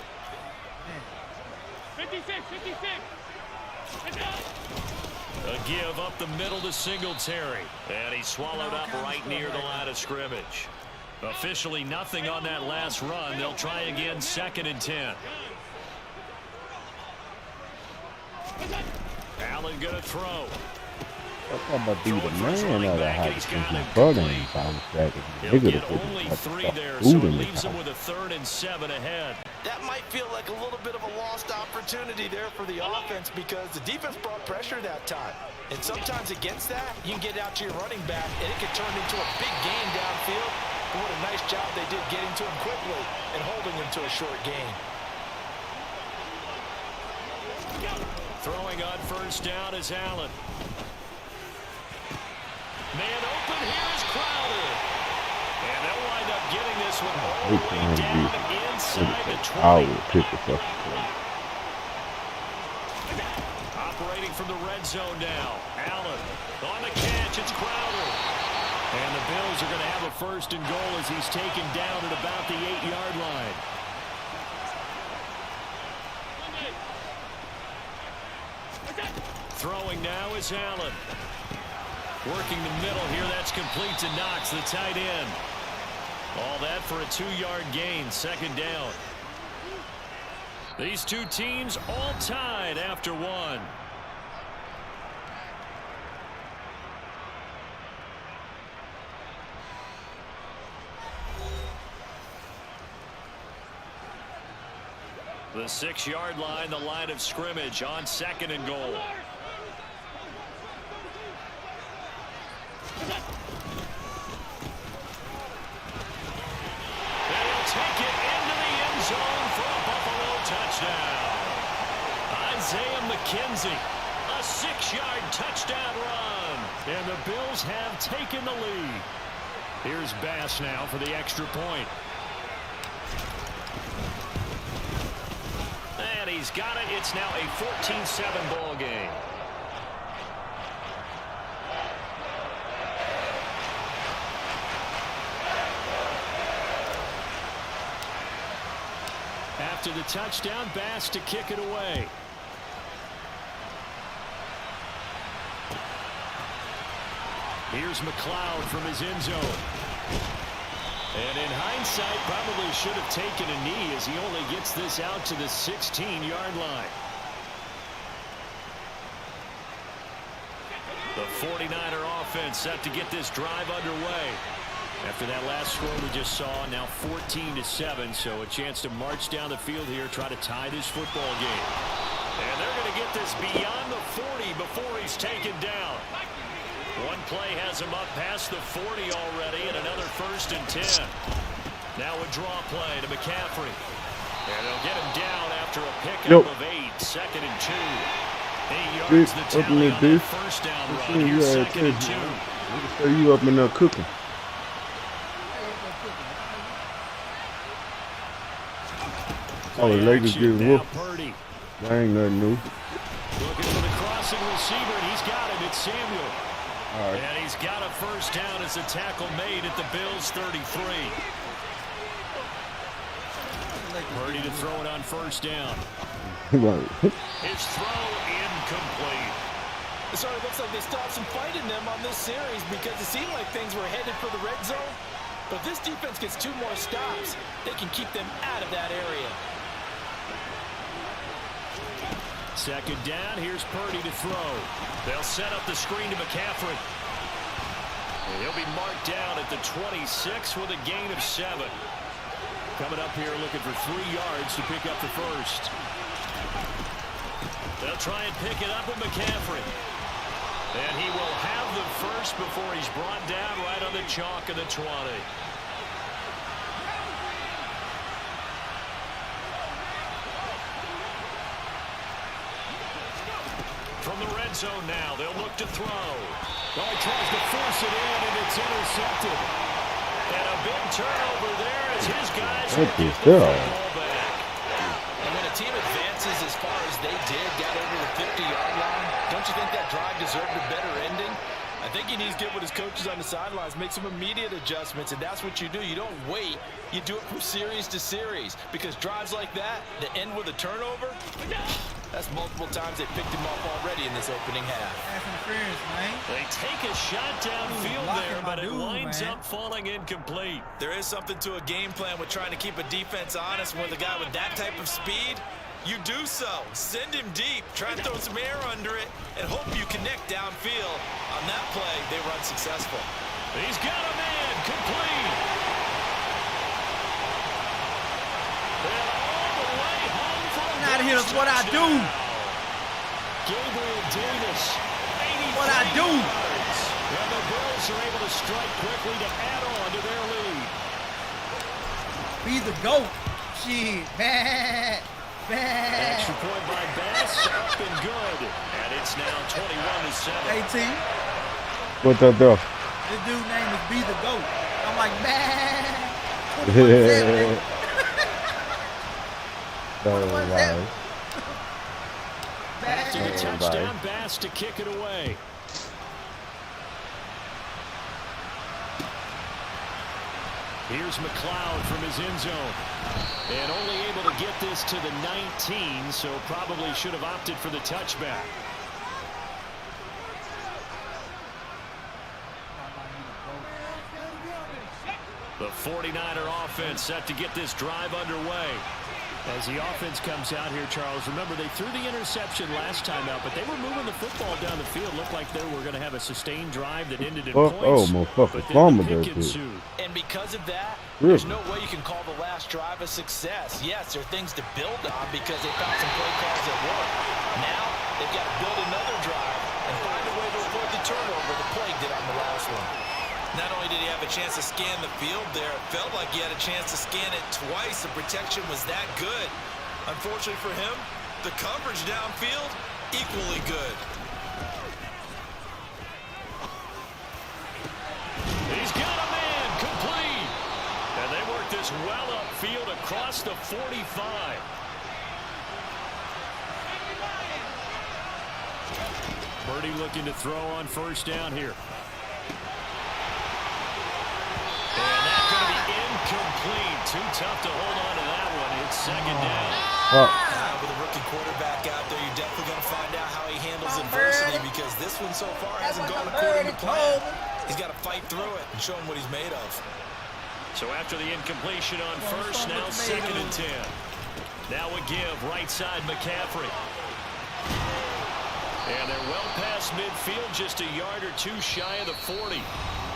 56, 56. A give up the middle to Singletary. And he swallowed up right near the line of scrimmage. Officially nothing on that last run. They'll try again 2nd and 10. Allen going to throw. I'm gonna be the man of the house since my brother ain't bounced back. He'll get only 3 there, so it leaves him with a 3rd and 7 ahead. That might feel like a little bit of a lost opportunity there for the offense because the defense brought pressure that time. And sometimes against that, you can get out to your running back, and it can turn into a big gain downfield. But what a nice job they did getting to him quickly and holding him to a short gain. Throwing on 1st down is Allen. Man open, here is Crowder. And they'll wind up getting this one all the way down inside the 20. Operating from the red zone now. Allen on the catch, it's Crowder. And the Bills are going to have a 1st and goal as he's taken down at about the 8-yard line. Throwing now is Allen. Working the middle here, that's complete to Knox, the tight end. All that for a 2-yard gain, 2nd down. These two teams all tied after 1. The 6-yard line, the line of scrimmage on 2nd and goal. They'll take it into the end zone for a Buffalo touchdown. Isaiah McKenzie, a 6-yard touchdown run. And the Bills have taken the lead. Here's Bass now for the extra point. And he's got it. It's now a 14-7 ball game. After the touchdown, Bass to kick it away. Here's McLeod from his end zone. And in hindsight, probably should have taken a knee as he only gets this out to the 16-yard line. The 49er offense set to get this drive underway. After that last score we just saw, now 14-7, so a chance to march down the field here, try to tie this football game. And they're going to get this beyond the 40 before he's taken down. One play has him up past the 40 already, and another 1st and 10. Now a draw play to McCaffrey. And they'll get him down after a pickup of 8, 2nd and 2. 8 yards the tally on that first down run. Here's 2nd and 2. Say you up in there cooking. Oh, the Lakers getting whooped. That ain't nothing new. Looking for the crossing receiver, and he's got him. It's Samuel. All right. And he's got a first down as a tackle made at the Bills' 33. Purdy to throw it on first down. His throw incomplete. So it looks like they stopped some fight in them on this series because it seemed like things were headed for the red zone. But this defense gets 2 more stops. They can keep them out of that area. Second down, here's Purdy to throw. They'll set up the screen to McCaffrey. And he'll be marked down at the 26 with a gain of 7. Coming up here looking for 3 yards to pick up the first. They'll try and pick it up with McCaffrey. And he will have the first before he's brought down right on the chalk of the 20. From the red zone now, they'll look to throw. Oh, he tries to force it in, and it's intercepted. And a big turnover there as his guys will get the football back. And when a team advances as far as they did, got over the 50-yard line, don't you think that drive deserved a better ending? I think he needs to get with his coaches on the sidelines, make some immediate adjustments, and that's what you do. You don't wait. You do it from series to series because drives like that end with a turnover, that's multiple times they picked him off already in this opening half. They take a shot downfield there, but it winds up falling incomplete. There is something to a game plan with trying to keep a defense honest with a guy with that type of speed. You do so. Send him deep. Try and throw some air under it and hope you connect downfield. On that play, they were unsuccessful. He's got a man complete. And all the way home for a Out of here is what I do. Gabriel Davis, 83 What I do. yards. And the Bills are able to strike quickly to add on to their lead. Be the GOAT. Shit, man. Extra point by Bass, up and good. And it's now 21-7. 18. What's up, though? This dude's name is Be the GOAT. I'm like, man. 21-7. Passing a touchdown, Bass to kick it away. Here's McLeod from his end zone. And only able to get this to the 19, so probably should have opted for the touchback. The 49er offense set to get this drive underway. As the offense comes out here, Charles, remember they threw the interception last time out, but they were moving the football down the field. Looked like they were going to have a sustained drive that ended in points. Oh, motherfucker, fumbled that shit. And because of that, there's no way you can call the last drive a success. Yes, there are things to build on because they found some play calls that work. Now, they've got to build another drive and find a way to avoid the turnover the play did on the last one. Not only did he have a chance to scan the field there, it felt like he had a chance to scan it twice. The protection was that good. Unfortunately for him, the coverage downfield, equally good. He's got a man complete. And they work this well upfield across the 45. Purdy looking to throw on first down here. And that's going to be incomplete. Too tough to hold on to that one. It's second down. With a rookie quarterback out there, you're definitely going to find out how he handles adversity because this one so far hasn't gone according to plan. He's got to fight through it and show him what he's made of. So after the incompletion on first, now second and 10. Now a give, right side McCaffrey. And they're well past midfield, just a yard or two shy of the 40.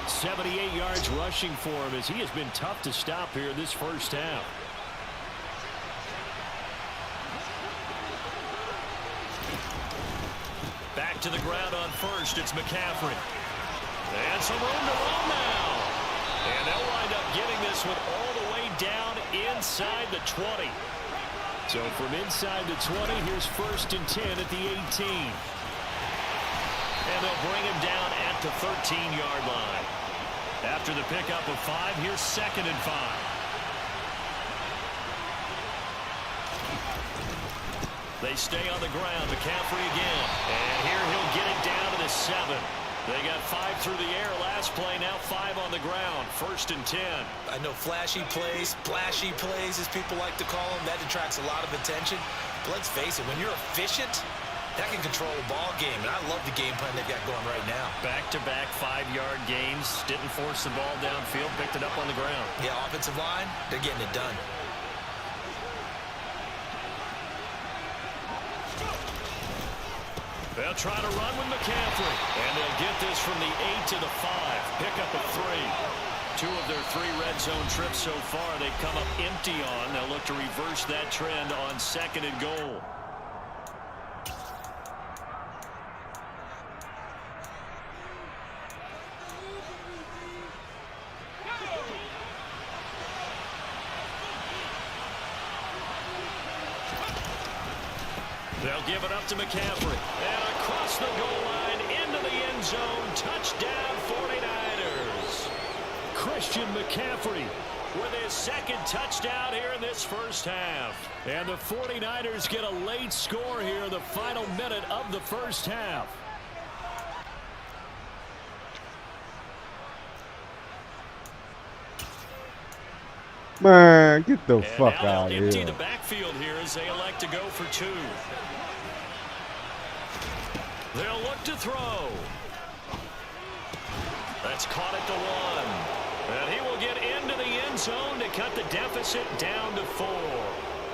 78 yards rushing for him as he has been tough to stop here this first half. Back to the ground on first. It's McCaffrey. And some room to run now. And they'll wind up getting this one all the way down inside the 20. So from inside the 20, here's 1st and 10 at the 18. And they'll bring him down at the 13-yard line. After the pickup of 5, here's 2nd and 5. They stay on the ground. McCaffrey again. And here he'll get it down to the 7. They got 5 through the air last play. Now 5 on the ground. 1st and 10. I know flashy plays, splashy plays, as people like to call them, that detracts a lot of attention. But let's face it, when you're efficient, that can control a ball game. And I love the game plan they've got going right now. Back-to-back 5-yard gains. Didn't force the ball downfield. Picked it up on the ground. Yeah, offensive line, they're getting it done. They'll try to run with McCaffrey. And they'll get this from the 8 to the 5. Pick up a 3. 2 of their 3 red zone trips so far they've come up empty on. They'll look to reverse that trend on 2nd and goal. They'll give it up to McCaffrey. And across the goal line into the end zone. Touchdown 49ers. Christian McCaffrey with his 2nd touchdown here in this first half. And the 49ers get a late score here in the final minute of the first half. Man, get the fuck now out of they'll empty here. the backfield here as they elect to go for 2. They'll look to throw. That's caught at the 1. And he will get into the end zone to cut the deficit down to 4.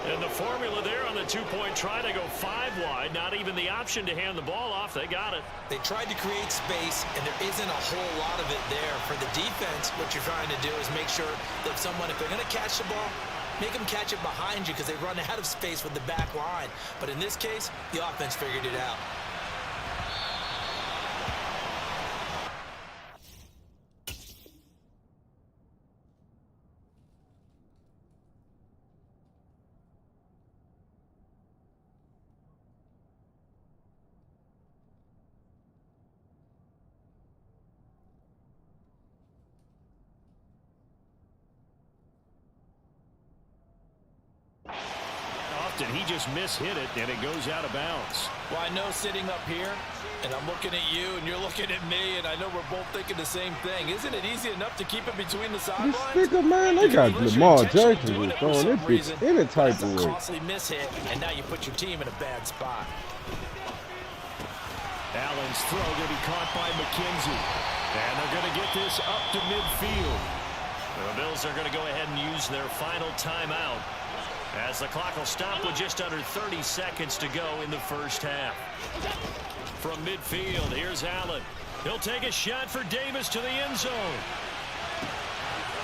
And the formula there on the 2-point try to go 5 wide. Not even the option to hand the ball off. They got it. They tried to create space, and there isn't a whole lot of it there. For the defense, what you're trying to do is make sure that someone, if they're going to catch the ball, make them catch it behind you because they run out of space with the back line. But in this case, the offense figured it out. He just mishit it, and it goes out of bounds. Well, I know sitting up here, and I'm looking at you, and you're looking at me, and I know we're both thinking the same thing. Isn't it easy enough to keep it between the sidelines? This nigga, man, they got Lamar Jackson was throwing this bitch any type of That's a way. costly mishit, and now you put your team in a bad spot. Allen's throw going to be caught by McKenzie. And they're going to get this up to midfield. The Bills are going to go ahead and use their final timeout as the clock will stop with just under 30 seconds to go in the first half. From midfield, here's Allen. He'll take a shot for Davis to the end zone.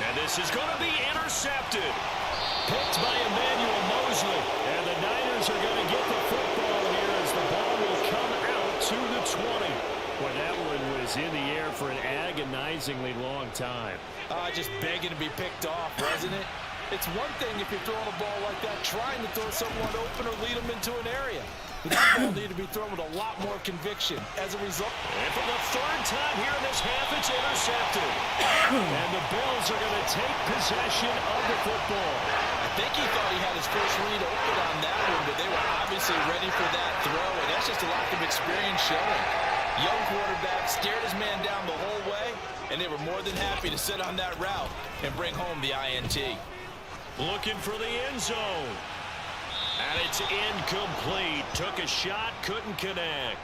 And this is going to be intercepted. Picked by Emmanuel Mosley. And the Niners are going to get the football here as the ball will come out to the 20. Boy, that one was in the air for an agonizingly long time. Just begging to be picked off, wasn't it? It's one thing if you're throwing a ball like that, trying to throw someone open or lead them into an area. But that ball needed to be thrown with a lot more conviction. As a result, and for the 3rd time here in this half, it's intercepted. And the Bills are going to take possession of the football. I think he thought he had his first read open on that one, but they were obviously ready for that throw, and that's just a lack of experience showing. Young quarterback stared his man down the whole way, and they were more than happy to sit on that route and bring home the INT. Looking for the end zone. And it's incomplete. Took a shot, couldn't connect.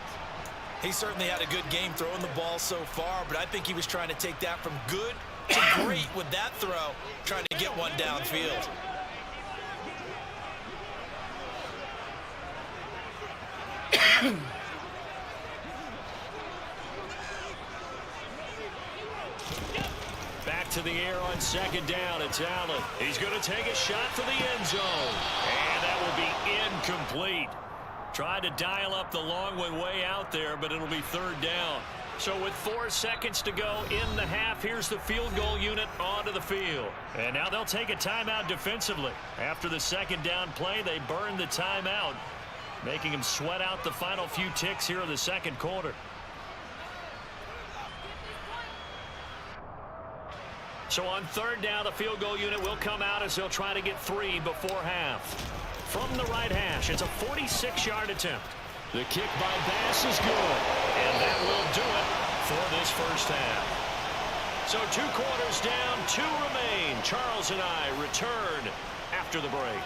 He certainly had a good game throwing the ball so far, but I think he was trying to take that from good to great with that throw, trying to get one downfield. back to the air on second down. It's Allen. He's going to take a shot for the end zone. And that will be incomplete. Tried to dial up the long one way out there, but it'll be third down. So with 4 seconds to go in the half, here's the field goal unit onto the field. And now they'll take a timeout defensively. After the second down play, they burn the timeout, making them sweat out the final few ticks here in the second quarter. So on third down, the field goal unit will come out as they'll try to get 3 before half. From the right hash, it's a 46-yard attempt. The kick by Bass is good, and that will do it for this first half. So 2 quarters down, 2 remain. Charles and I return after the break.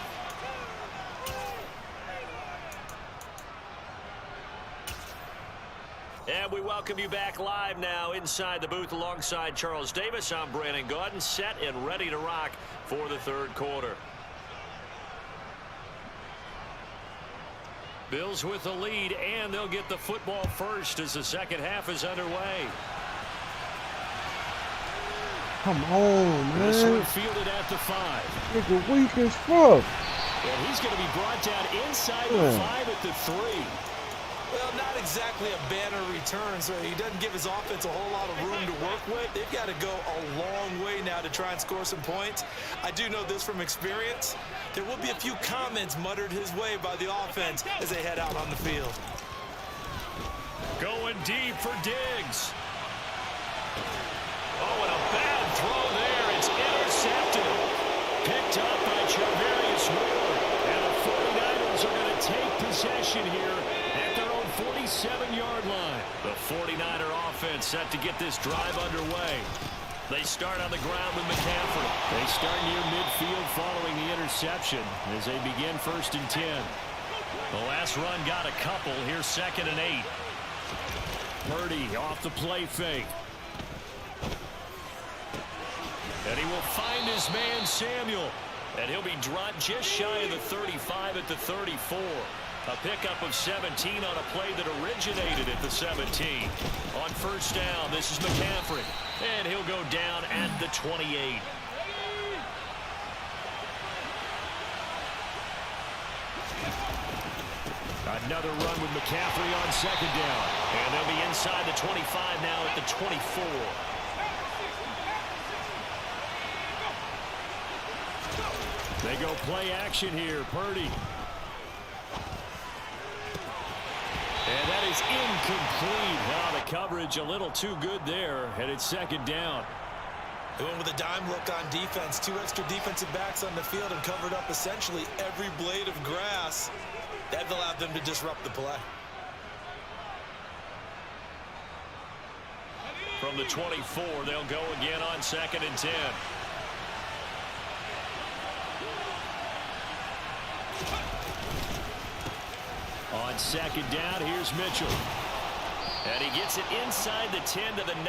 And we welcome you back live now inside the booth alongside Charles Davis. I'm Brandon Gaudin, set and ready to rock for the third quarter. Bills with the lead, and they'll get the football first as the second half is underway. Come on, man. This one fielded at the 5. Nigga weak as fuck. And he's going to be brought down inside the 5 at the 3. Well, not exactly a banner return, so he doesn't give his offense a whole lot of room to work with. They've got to go a long way now to try and score some points. I do know this from experience. There will be a few comments muttered his way by the offense as they head out on the field. Going deep for Diggs. Oh, and a bad throw there. It's intercepted. Picked up by Charvarius Ward. And the 49ers are going to take possession here at their own 47-yard line. The 49er offense set to get this drive underway. They start on the ground with McCaffrey. They start near midfield following the interception as they begin 1st and 10. The last run got a couple. Here's 2nd and 8. Purdy off the play fake. And he will find his man Samuel. And he'll be dropped just shy of the 35 at the 34. A pickup of 17 on a play that originated at the 17. On 1st down, this is McCaffrey. And he'll go down at the 28. Another run with McCaffrey on 2nd down. And they'll be inside the 25 now at the 24. They go play action here. Purdy. And that is incomplete. Now the coverage a little too good there. And it's 2nd down. They went with a dime look on defense. 2 extra defensive backs on the field and covered up essentially every blade of grass. That allowed them to disrupt the play. From the 24, they'll go again on 2nd and 10. On 2nd down, here's Mitchell. And he gets it inside the 10 to the 9.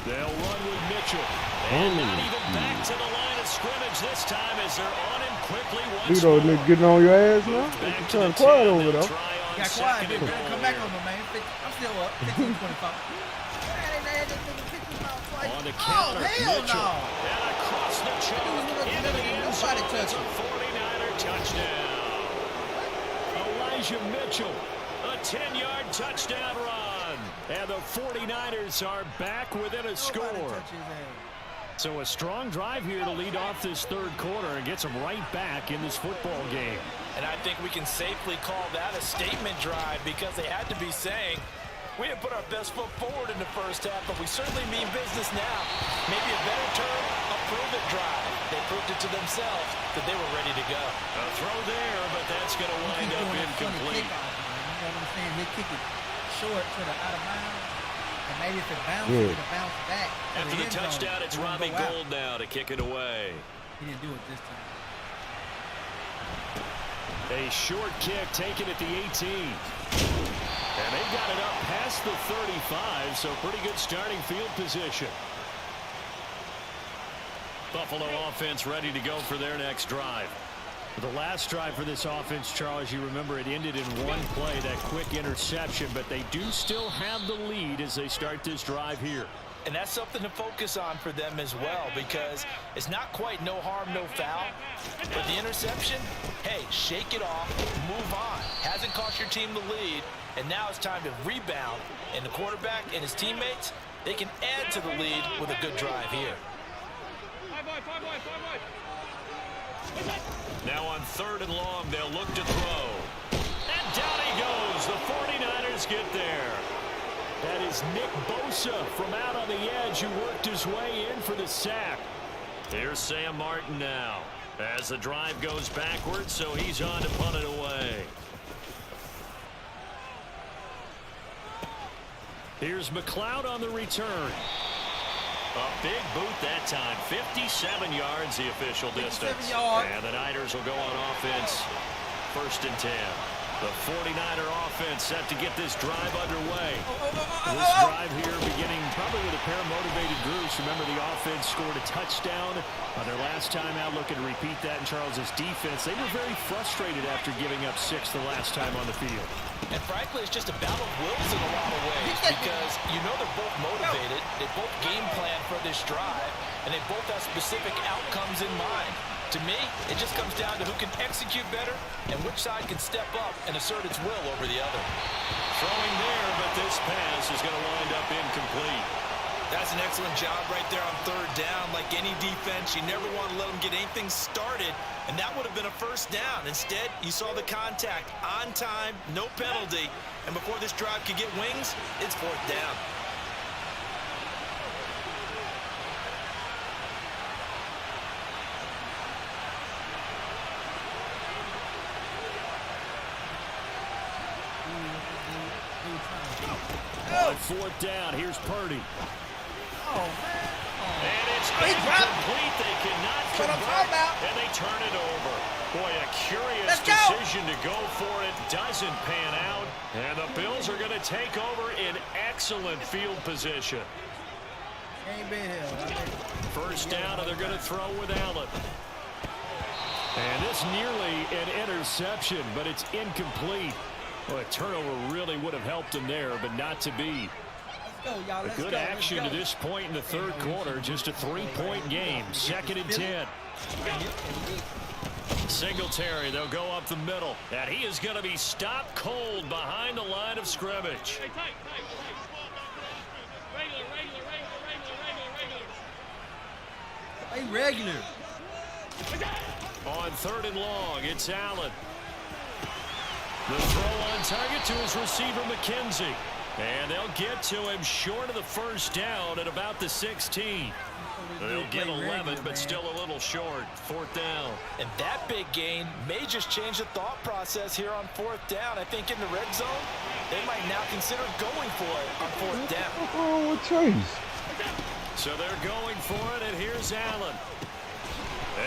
They'll run with Mitchell. And not even back to the line of scrimmage this time as they're on him quickly once more. Nigga getting on your ass now? You turn quiet over there. Got quiet, dude. Come back over, man. I'm still up. 15-25. On the counter, Mitchell. No. And across the choke into the end zone. It's a 49er touchdown. Elijah Mitchell, a 10-yard touchdown run. And the 49ers are back within a score. So a strong drive here to lead off this third quarter and gets them right back in this football game. And I think we can safely call that a statement drive because they had to be saying, we didn't put our best foot forward in the first half, but we certainly mean business now. Maybe a better term, a prove-it drive. They proved it to themselves that they were ready to go. A throw there, but that's going to wind up incomplete. You know what I'm saying? They kick it short to the out of bounds. And maybe if it bounces, it'll bounce back. After the touchdown, it's Robbie Gould now to kick it away. He didn't do it this time. A short kick taken at the 18. And they've got it up past the 35, so pretty good starting field position. Buffalo offense ready to go for their next drive. The last drive for this offense, Charles, you remember it ended in one play, that quick interception, but they do still have the lead as they start this drive here. And that's something to focus on for them as well, because it's not quite no harm, no foul. But the interception, hey, shake it off, move on. Hasn't cost your team the lead, and now it's time to rebound. And the quarterback and his teammates, they can add to the lead with a good drive here. Now on 3rd and long, they'll look to throw. And down he goes. The 49ers get there. That is Nick Bosa from out on the edge who worked his way in for the sack. Here's Sam Martin now as the drive goes backwards, so he's on to punt it away. Here's McLeod on the return. A big boot that time. 57 yards the official distance. And the Niners will go on offense. 1st and 10. The 49er offense set to get this drive underway. This drive here beginning probably with a pair of motivated groups. Remember, the offense scored a touchdown on their last time out. Looking to repeat that in Charles's defense. They were very frustrated after giving up 6 the last time on the field. And frankly, it's just a battle of wills in a lot of ways, because you know they're both motivated. They both game plan for this drive, and they both have specific outcomes in mind. To me, it just comes down to who can execute better and which side can step up and assert its will over the other. Throwing there, but this pass is going to wind up incomplete. That's an excellent job right there on 3rd down. Like any defense, you never want to let them get anything started, and that would have been a 1st down. Instead, you saw the contact on time, no penalty, and before this drive could get wings, it's 4th down. On 4th down, here's Purdy. Oh, man. And it's he incomplete. They cannot what I'm convert, talking about. and they turn it over. Boy, a curious Let's go. decision to go for it. Doesn't pan out, and the Bills are going to take over in excellent field position. Ain't been here. 1st down, and they're going to throw with Allen. And this nearly an interception, but it's incomplete. Well, a turnover really would have helped him there, but not to be. Let's go. Good action to this point in the 3rd quarter. Just a 3-point game. 2nd and 10. Singletary, they'll go up the middle. And he is going to be stopped cold behind the line of scrimmage. Regular. On 3rd and long, it's Allen. The throw on target to his receiver, McKenzie. And they'll get to him short of the 1st down at about the 16. They'll get 11, but still a little short. 4th down. And that big gain may just change the thought process here on 4th down. I think in the red zone, they might now consider going for it on 4th down. Oh, what Chase? So they're going for it, and here's Allen.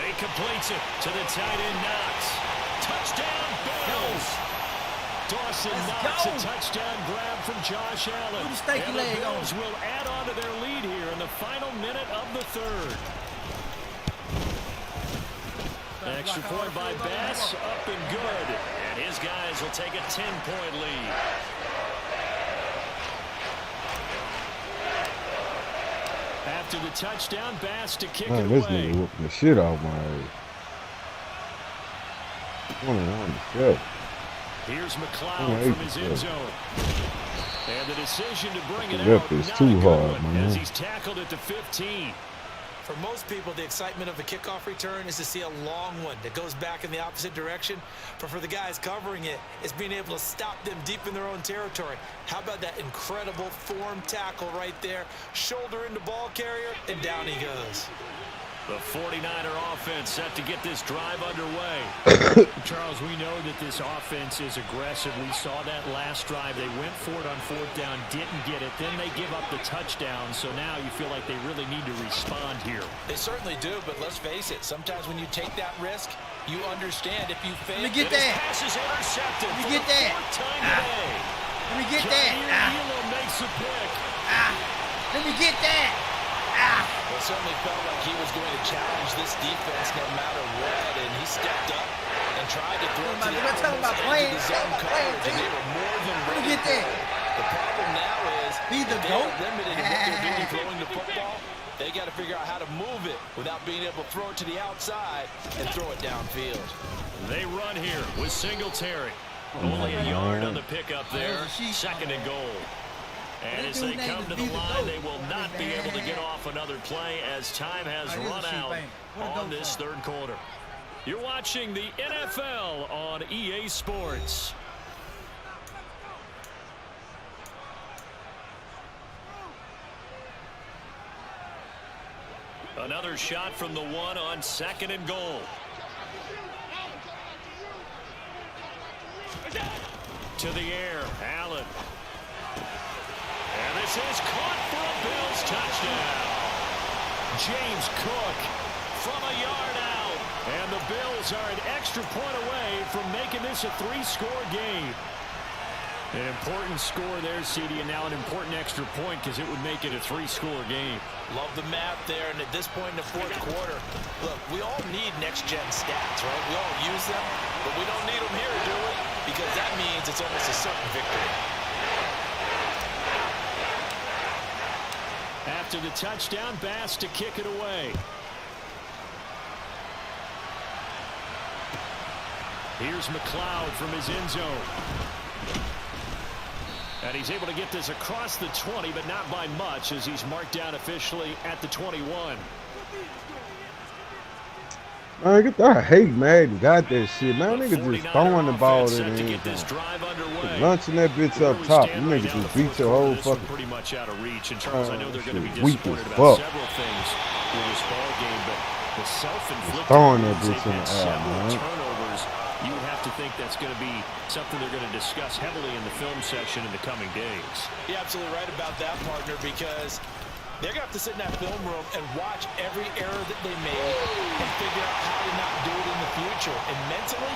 He completes it to the tight end, Knox. Touchdown, Bills. Dawson Knox, a touchdown grab from Josh Allen. And the Bills will add on to their lead here in the final minute of the 3rd. Extra point by Bass, up and good. And his guys will take a 10-point lead. After the touchdown, Bass to kick it This away. nigga whooping the shit out of my ass. 197. Here's McLeod from his end zone. And the decision to bring it Left out, is not too a good hard, one, man. as he's tackled at the 15. For most people, the excitement of the kickoff return is to see a long one that goes back in the opposite direction. But for the guys covering it, it's being able to stop them deep in their own territory. How about that incredible form tackle right there? Shoulder into ball carrier, and down he goes. The 49er offense set to get this drive underway. Charles, we know that this offense is aggressive. We saw that last drive. They went for it on 4th down, didn't get it. Then they give up the touchdown. So now you feel like they really need to respond here. They certainly do, but let's face it. Sometimes when you take that risk, you understand if you fail. Let me get that. Pass is intercepted. Let me get that. Let me get that. Makes a pick. Let me get that. Well, it certainly felt like he was going to challenge this defense no matter what, and he stepped up and tried to throw to the Tell him about playing. the zone coverage, and they were more than ready. Get that. The problem now is Be the they goat. are limited in what they're doing throwing the football. They got to figure out how to move it without being able to throw it to the outside and throw it downfield. They run here with Singletary. Only a yard on the pickup there. Second and goal. And as they come to the line, they will not be able to get off another play as time has run out on this third quarter. You're watching the NFL on EA Sports. Another shot from the one on second and goal. To the air, Allen. And this is caught for a Bills touchdown. James Cook from a yard out. And the Bills are an extra point away from making this a 3-score game. An important score there, CD, and now an important extra point because it would make it a 3-score game. Love the math there, and at this point in the fourth quarter, look, we all need next-gen stats, right? We all use them, but we don't need them here, do we? Because that means it's almost a certain victory. After the touchdown, Bass to kick it away. Here's McLeod from his end zone. And he's able to get this across the 20, but not by much as he's marked down officially at the 21. Man, get that. I hate Madden. Got that shit. Man, niggas just throwing the ball in the end zone. Launching that bitch up top. You niggas just beat your whole fucking. Pretty much out of reach. And Charles, I know they're going to be weak disappointed as about fuck. several things in this ball game, but the self-inflicted throwing that wounds, bitch in they've the had air, several man. turnovers. You would have to think that's going to be something they're going to discuss heavily in the film session in the coming days. You're absolutely right about that, partner, because they're going to have to sit in that film room and watch every error that they made and figure out how to not do it in the future. And mentally,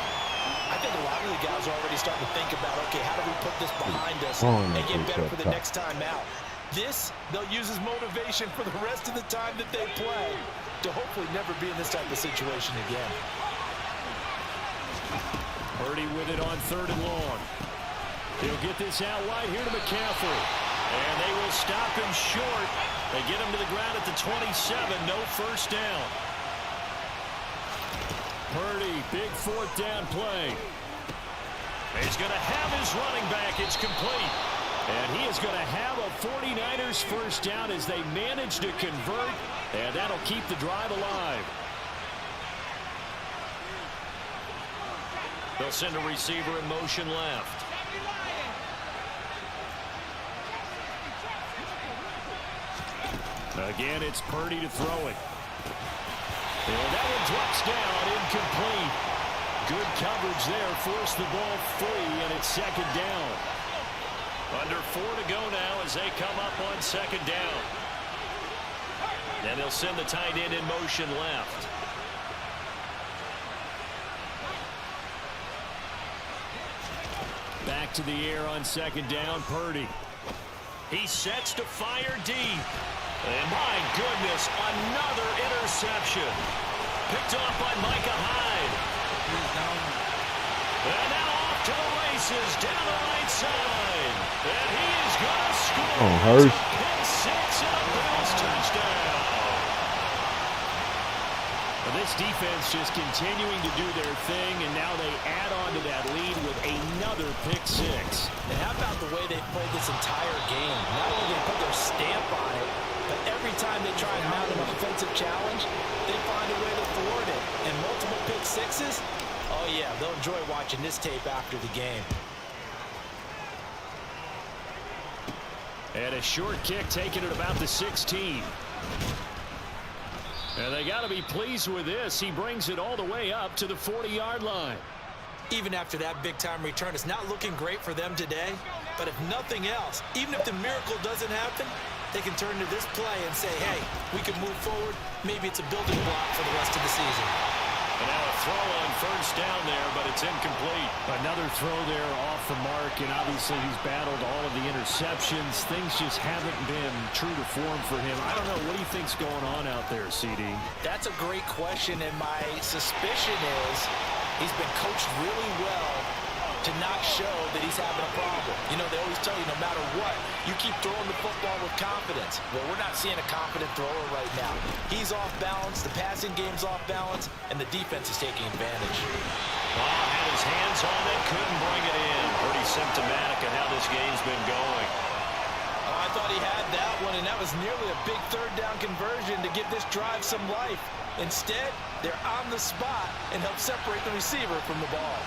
I think a lot of the guys are already starting to think about, okay, how do we put this behind us and get better for the next time out? This, they'll use as motivation for the rest of the time that they play to hopefully never be in this type of situation again. Purdy with it on third and long. He'll get this out wide here to McCaffrey. And they will stop him short. They get him to the ground at the 27. No first down. Purdy, big fourth down play. He's going to have his running back. It's complete. And he is going to have a 49ers first down as they manage to convert. And that'll keep the drive alive. They'll send a receiver in motion left. Again, it's Purdy to throw it. And that one drops down, incomplete. Good coverage there, forced the ball free, and it's second down. Under 4 to go now as they come up on second down. And they'll send the tight end in motion left. Back to the air on second down, Purdy. He sets to fire deep. And my goodness, another interception. Picked off by Micah Hyde. And now off to the races down the right side. And he is going to score. Oh, Hurst. Pick 6 and a Bills touchdown. This defense just continuing to do their thing, and now they add on to that lead with another pick 6. And how about the way they played this entire game? Not only did they put their stamp on it, but every time they try and mount an offensive challenge, they find a way to thwart it. And multiple pick 6s, oh yeah, they'll enjoy watching this tape after the game. And a short kick taken at about the 16. And they got to be pleased with this. He brings it all the way up to the 40-yard line. Even after that big-time return, it's not looking great for them today. But if nothing else, even if the miracle doesn't happen, they can turn to this play and say, hey, we can move forward. Maybe it's a building block for the rest of the season. And now a throw on first down there, but it's incomplete. Another throw there off the mark, and obviously he's battled all of the interceptions. Things just haven't been true to form for him. I don't know. What do you think's going on out there, CD? That's a great question, and my suspicion is He's been coached really well to not show that he's having a problem. You know, they always tell you no matter what, you keep throwing the football with confidence. Well, we're not seeing a confident thrower right now. He's off balance, the passing game's off balance, and the defense is taking advantage. Had his hands on it, couldn't bring it in. Pretty symptomatic of how this game's been going. I thought he had that one, and that was nearly a big third down conversion to give this drive some life. Instead, they're on the spot and help separate the receiver from the ball.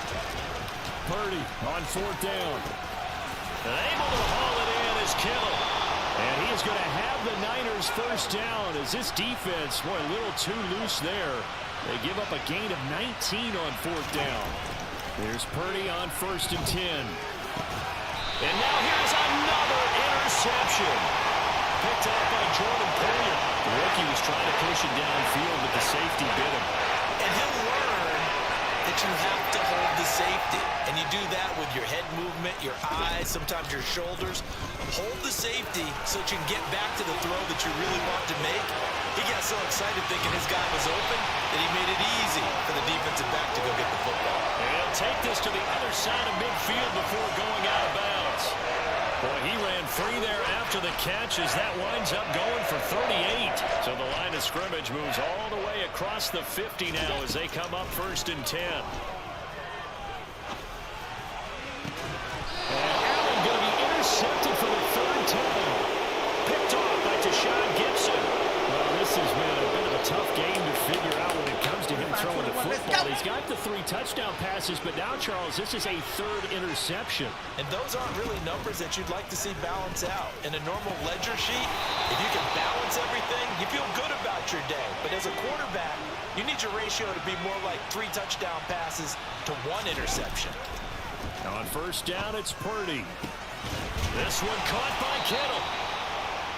Purdy on 4th down. Able to haul it in is Kittle. And he's going to have the Niners first down as this defense, boy, a little too loose there. They give up a gain of 19 on 4th down. There's Purdy on 1st and 10. And now here's another interception. Picked up by Jordan Poyer. The rookie was trying to push it downfield, but the safety bit him. And he'll learn that you have to hold the safety. And you do that with your head movement, your eyes, sometimes your shoulders. Hold the safety so that you can get back to the throw that you really want to make. He got so excited thinking his guy was open that he made it easy for the defensive back to go get the football. And he'll take this to the other side of midfield before going out of bounds. Boy, he ran free there after the catch as that winds up going for 38. So the line of scrimmage moves all the way across the 50 now as they come up 1st and 10. And Allen going to be intercepted for the 3rd time. Picked off by Deshaun Gibson. Well, this has been a bit of a tough game to figure out when it comes to him throwing the football. He's got the 3 touchdown passes, but now, Charles, this is a 3rd interception. And those aren't really numbers that you'd like to see balance out. In a normal ledger sheet, if you can balance everything, you feel good about your day. But as a quarterback, you need your ratio to be more like 3 touchdown passes to 1 interception. On 1st down, it's Purdy. This one caught by Kittle.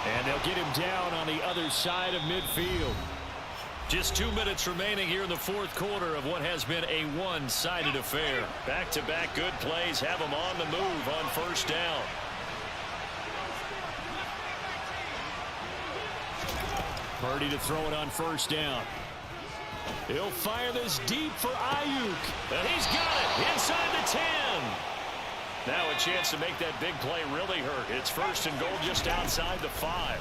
And they'll get him down on the other side of midfield. Just 2 minutes remaining here in the 4th quarter of what has been a one-sided affair. Back-to-back good plays have them on the move on 1st down. Purdy to throw it on 1st down. He'll fire this deep for Ayuk. And he's got it inside the 10. Now a chance to make that big play really hurt. It's 1st and goal just outside the 5.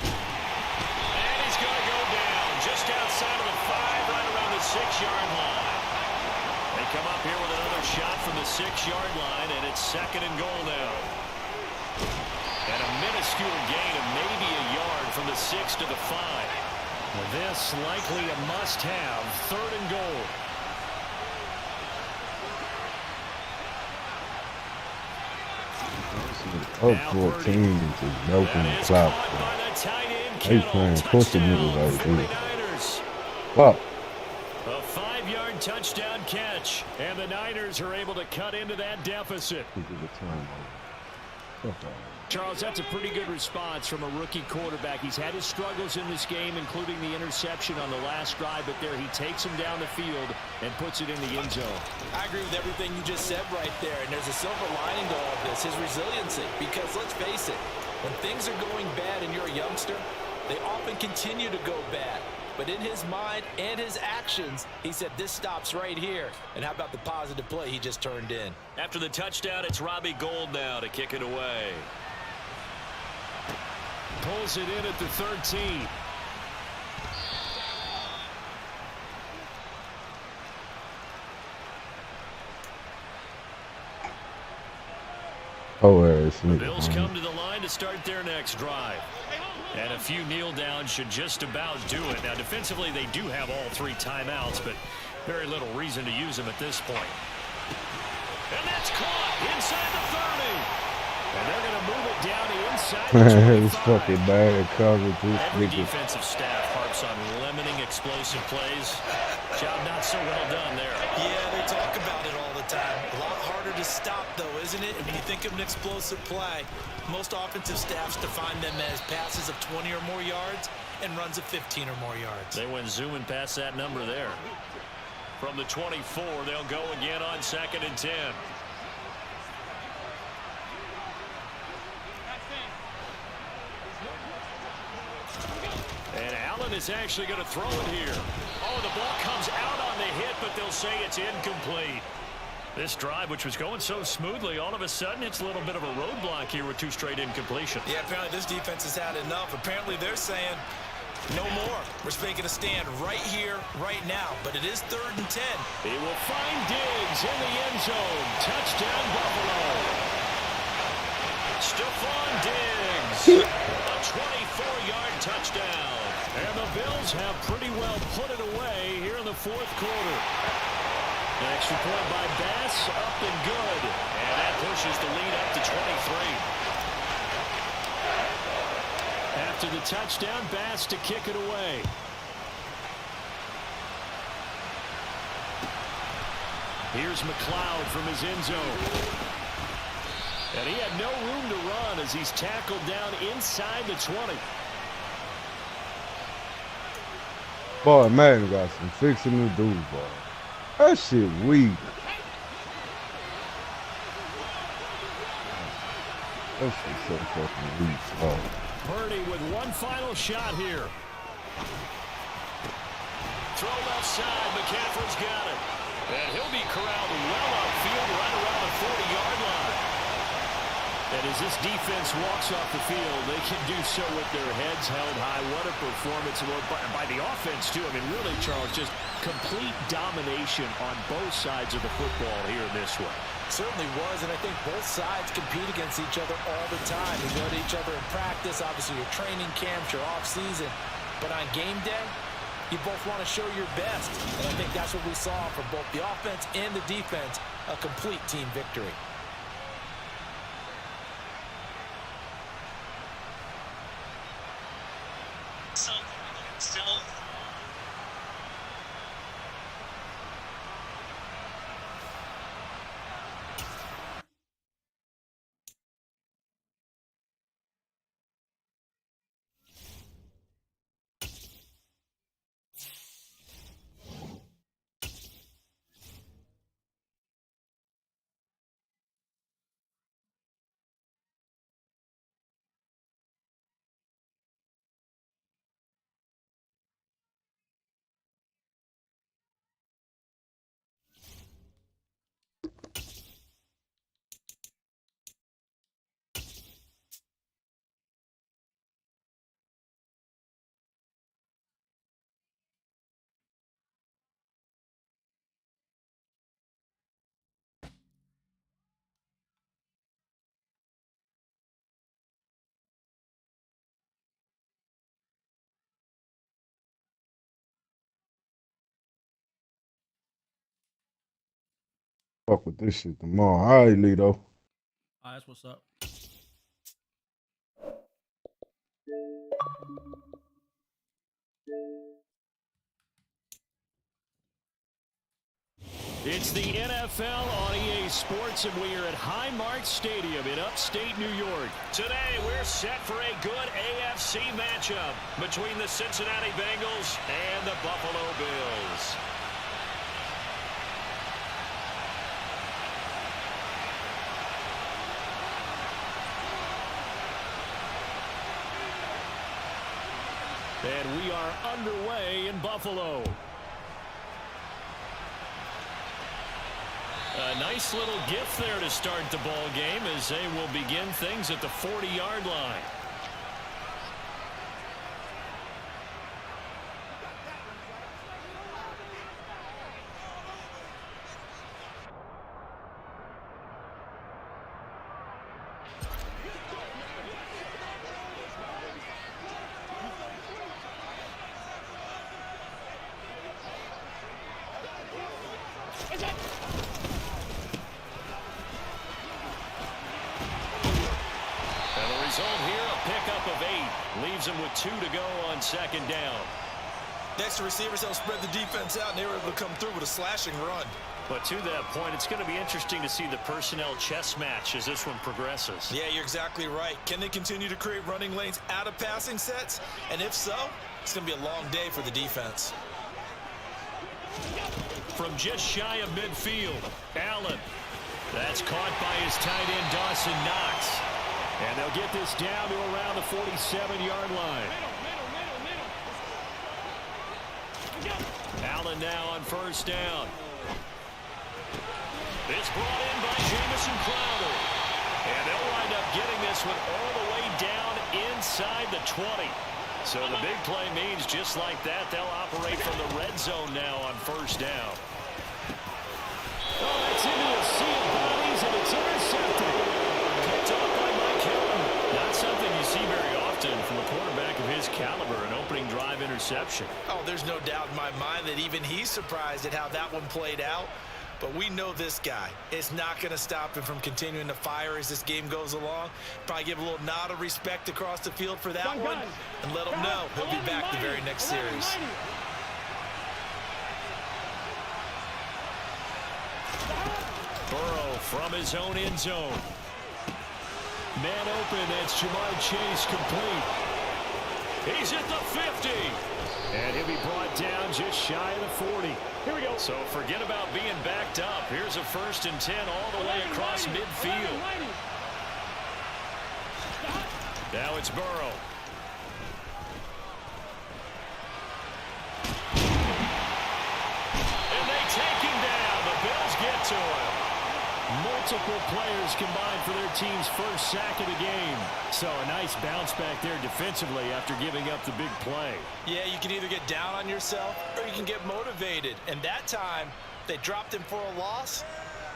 And he's going to go down just outside of the 5, right around the 6-yard line. They come up here with another shot from the 6-yard line, and it's 2nd and goal now. And a minuscule gain of maybe a yard from the 6 to the 5. Well, this likely a must-have, 3rd and goal. Up 14 is milking the clock. They playing pussy niggas out there. Fuck. A 5-yard touchdown catch, and the Niners are able to cut into that deficit. Charles, that's a pretty good response from a rookie quarterback. He's had his struggles in this game, including the interception on the last drive, but there he takes him down the field and puts it in the end zone. I agree with everything you just said right there, and there's a silver lining to all of this, his resiliency, because let's face it, when things are going bad and you're a youngster, they often continue to go bad. But in his mind and his actions, he said this stops right here. And how about the positive play he just turned in? After the touchdown, it's Robbie Gould now to kick it away. Pulls it in at the 13. The Bills come to the line to start their next drive. And a few kneel downs should just about do it. Now, defensively, they do have all 3 timeouts, but very little reason to use them at this point. And that's caught inside the 30. And they're going to move it down the inside the 25. It's fucking bad coverage. Every defensive staff harps on limiting explosive plays. Job not so well done there. Yeah, they talk about it all the time. A lot harder to stop, though, isn't it? When you think of an explosive play, most offensive staffs define them as passes of 20 or more yards and runs of 15 or more yards. They went zooming past that number there. From the 24, they'll go again on 2nd and 10. And Allen is actually going to throw it here. Oh, the ball comes out on the hit, but they'll say it's incomplete. This drive, which was going so smoothly, all of a sudden it's a little bit of a roadblock here with 2 straight incompletions. Yeah, apparently this defense has had enough. Apparently they're saying no more. We're making a stand right here, right now. But it is 3rd and 10. He will find Diggs in the end zone. Touchdown, Buffalo. Stephon Diggs. A 24-yard touchdown. And the Bills have pretty well put it away here in the 4th quarter. An extra point by Bass, up and good. And that pushes the lead up to 23. After the touchdown, Bass to kick it away. Here's McLeod from his end zone. And he had no room to run as he's tackled down inside the 20. Boy, Madden got some fixing to do, boy. That shit weak. That shit so fucking weak, boy. Purdy with one final shot here. Throw left side. McCaffrey's got it. And he'll be corralled well upfield right around the 40-yard line. And as this defense walks off the field, they can do so with their heads held high. What a performance by the offense, too. I mean, really, Charles, just complete domination on both sides of the football here in this one. Certainly was, and I think both sides compete against each other all the time. You go to each other in practice, obviously your training camps, your off-season. But on game day, you both want to show your best. And I think that's what we saw from both the offense and the defense, a complete team victory. Fuck with this shit tomorrow. All right, Lito. All right, that's what's up. It's the NFL on EA Sports, and we are at Highmark Stadium in upstate New York. Today, we're set for a good AFC matchup between the Cincinnati Bengals and the Buffalo Bills. And we are underway in Buffalo. A nice little gift there to start the ball game as they will begin things at the 40-yard line. Leaves him with 2 to go on second down. Next, receivers help spread the defense out, and they were able to come through with a slashing run. But to that point, it's going to be interesting to see the personnel chess match as this one progresses. Yeah, you're exactly right. Can they continue to create running lanes out of passing sets? And if so, it's going to be a long day for the defense. From just shy of midfield, Allen. That's caught by his tight end, Dawson Knox. And they'll get this down to around the 47-yard line. Allen now on first down. It's brought in by Jamison Crowder. And they'll wind up getting this one all the way down inside the 20. So the big play means just like that, they'll operate from the red zone now on first down. Oh, that's into a sea of bodies, and it's intercepted. Picked off by Mike Hilton. Not something you see very often from a quarterback of his caliber, an opening drive interception. Oh, there's no doubt in my mind that even he's surprised at how that one played out. But we know this guy. It's not going to stop him from continuing to fire as this game goes along. Probably give a little nod of respect across the field for that one. And let him know he'll be back the very next series. Burrow from his own end zone. Man open, that's Jamar Chase complete. He's at the 50. And he'll be brought down just shy of the 40. Here we go. So forget about being backed up. Here's a 1st and 10 all the way across midfield. Now it's Burrow. And they take him down. The Bills get to him. Multiple players combined for their team's first sack of the game. So a nice bounce back there defensively after giving up the big play. Yeah, you can either get down on yourself or you can get motivated. And that time, they dropped him for a loss.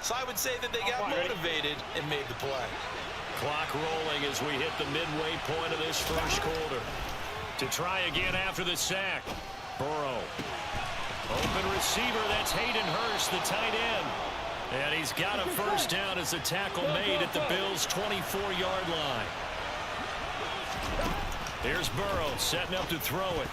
So I would say that they got motivated and made the play. Clock rolling as we hit the midway point of this first quarter. To try again after the sack. Burrow. Open receiver, that's Hayden Hurst, the tight end. And he's got a first down as the tackle made at the Bills' 24-yard line. Here's Burrow setting up to throw it.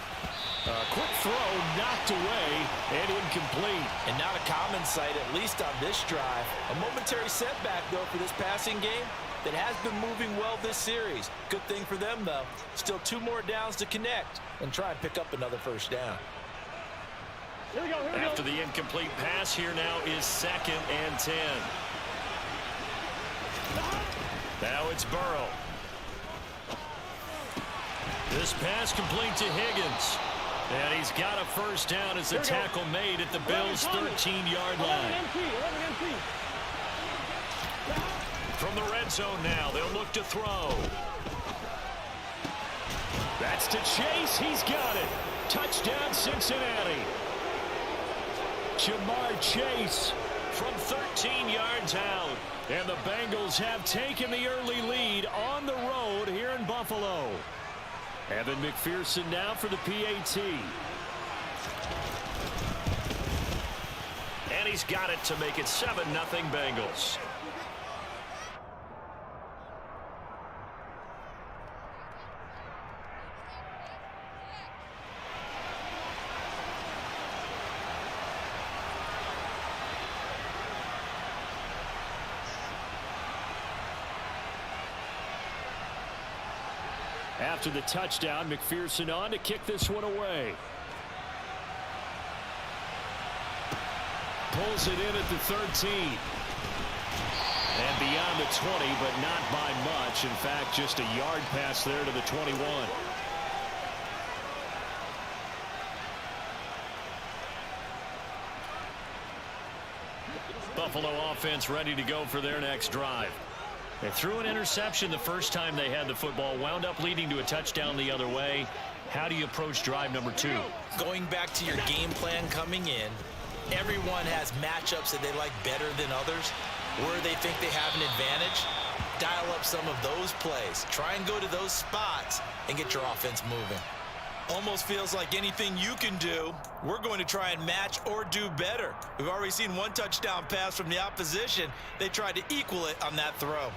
A quick throw knocked away and incomplete. And not a common sight, at least on this drive. A momentary setback, though, for this passing game that has been moving well this series. Good thing for them, though. Still 2 more downs to connect and try and pick up another first down. Here we go, here we After the incomplete pass, here now is 2nd and 10. Now it's Burrow. This pass complete to Higgins. And he's got a first down as the tackle made at the Bills' 13-yard line. From the red zone now, they'll look to throw. That's to Chase. He's got it. Touchdown, Cincinnati. Jamar Chase from 13 yards out. And the Bengals have taken the early lead on the road here in Buffalo. Evan McPherson now for the PAT. And he's got it to make it 7-0 Bengals. After the touchdown, McPherson on to kick this one away. Pulls it in at the 13. And beyond the 20, but not by much. In fact, just a yard pass there to the 21. Buffalo offense ready to go for their next drive. They threw an interception the first time they had the football, wound up leading to a touchdown the other way. How do you approach drive number 2? Going back to your game plan coming in, everyone has matchups that they like better than others, where they think they have an advantage. Dial up some of those plays. Try and go to those spots and get your offense moving. Almost feels like anything you can do, we're going to try and match or do better. We've already seen one touchdown pass from the opposition. They tried to equal it on that throw.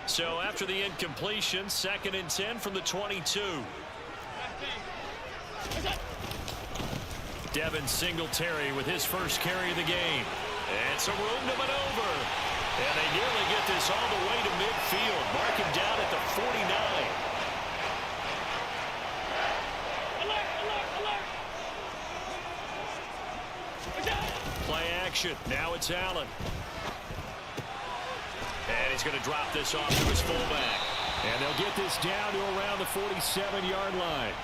So after the incompletion, 2nd and 10 from the 22. Devin Singletary with his first carry of the game. And some room to maneuver. And they nearly get this all the way to midfield. Mark him down at the 49. Play action. Now it's Allen. And he's going to drop this off to his fullback. And they'll get this down to around the 47-yard line.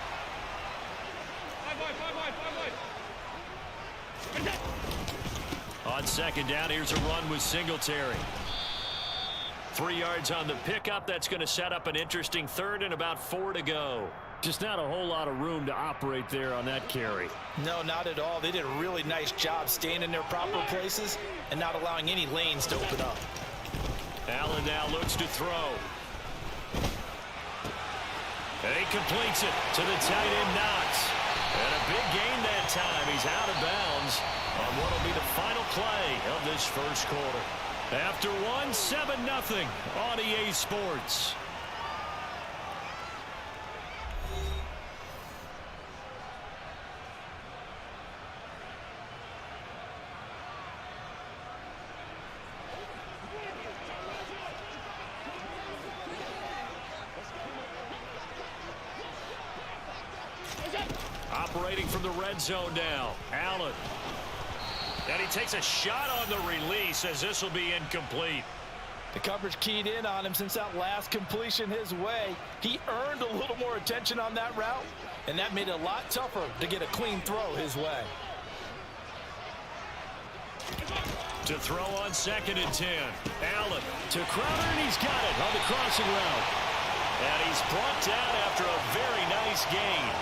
On second down, here's a run with Singletary. 3 yards on the pickup. That's going to set up an interesting third and about 4 to go. Just not a whole lot of room to operate there on that carry. No, not at all. They did a really nice job staying in their proper places and not allowing any lanes to open up. Allen now looks to throw. And he completes it to the tight end, Knox. And a big gain that time. He's out of bounds on what will be the final play of this first quarter. After one, 7-0 on EA Sports. Operating from the red zone now, Allen. And he takes a shot on the release as this will be incomplete. The coverage keyed in on him since that last completion his way. He earned a little more attention on that route, and that made it a lot tougher to get a clean throw his way. To throw on 2nd and 10. Allen to Crowder, and he's got it on the crossing route. And he's brought down after a very nice gain.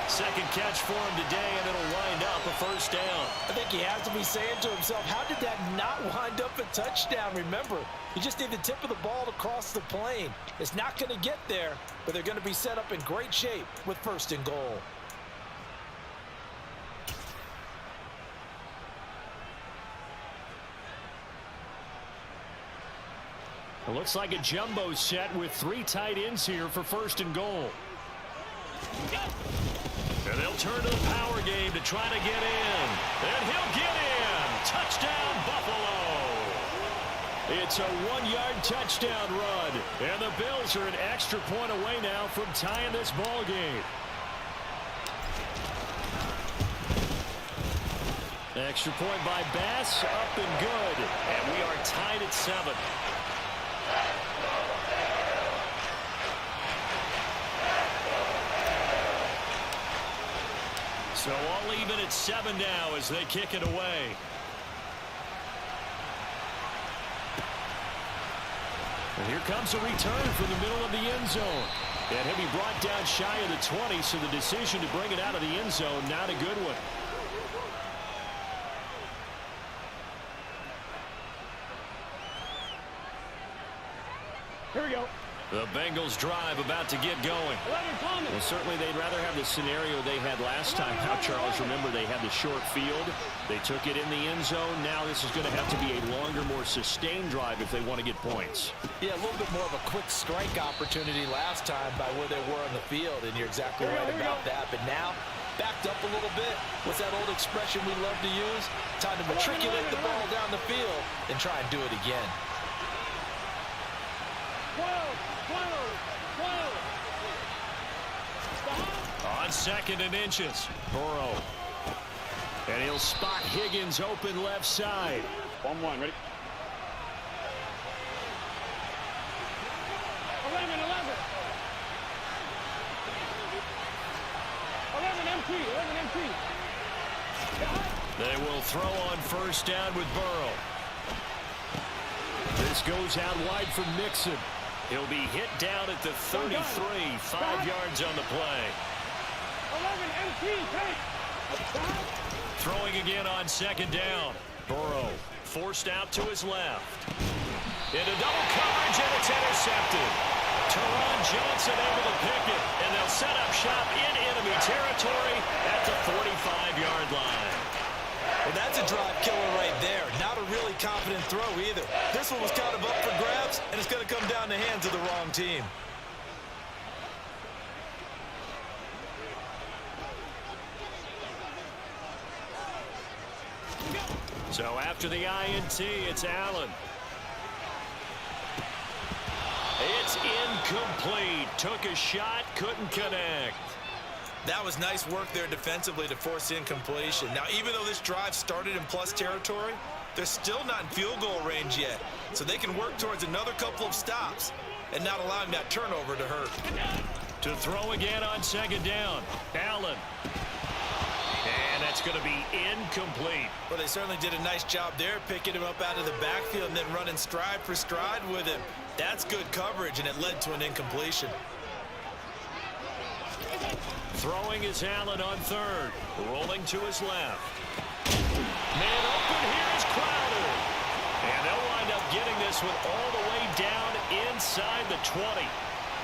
Second catch for him today, and it'll wind up a first down. I think he has to be saying to himself, how did that not wind up a touchdown? Remember, you just need the tip of the ball to cross the plane. It's not going to get there, but they're going to be set up in great shape with 1st and goal. It looks like a jumbo set with 3 tight ends here for 1st and goal. And they'll turn to the power game to try to get in. And he'll get in. Touchdown, Buffalo. It's a 1-yard touchdown run. And the Bills are an extra point away now from tying this ball game. Extra point by Bass, up and good. And we are tied at 7. So all even at 7 now as they kick it away. And here comes a return from the middle of the end zone. And he'll be brought down shy of the 20, so the decision to bring it out of the end zone, not a good one. Here we go. The Bengals drive about to get going. Well, certainly they'd rather have the scenario they had last time. Now, Charles, remember they had the short field. They took it in the end zone. Now this is going to have to be a longer, more sustained drive if they want to get points. Yeah, a little bit more of a quick strike opportunity last time by where they were on the field, and you're exactly right about that. But now, backed up a little bit. What's that old expression we love to use? Time to matriculate the ball down the field and try and do it again. On 2nd and inches, Burrow. And he'll spot Higgins open left side. 1-1, ready? 11 MT. They will throw on 1st down with Burrow. This goes out wide for Mixon. He'll be hit down at the 33, 5 yards on the play. 11 MT, Throwing again on 2nd down. Burrow forced out to his left. Into double coverage, and it's intercepted. Teron Johnson able to pick it, and they'll set up shop in enemy territory at the 45-yard line. Well, that's a drive killer right there. Not a really confident throw either. This one was kind of up for grabs, and it's going to come down the hands of the wrong team. So after the INT, it's Allen. It's incomplete. Took a shot, couldn't connect. That was nice work there defensively to force incompletion. Now, even though this drive started in plus territory, They're still not in field goal range yet, so they can work towards another couple of stops and not allowing that turnover to hurt. To throw again on second down. Allen. And that's going to be incomplete. Well, they certainly did a nice job there, picking him up out of the backfield and then running stride for stride with him. That's good coverage, and it led to an incompletion. Throwing is Allen on third. Rolling to his left. Man open here is Crowder. And they'll wind up getting this one all the way down inside the 20.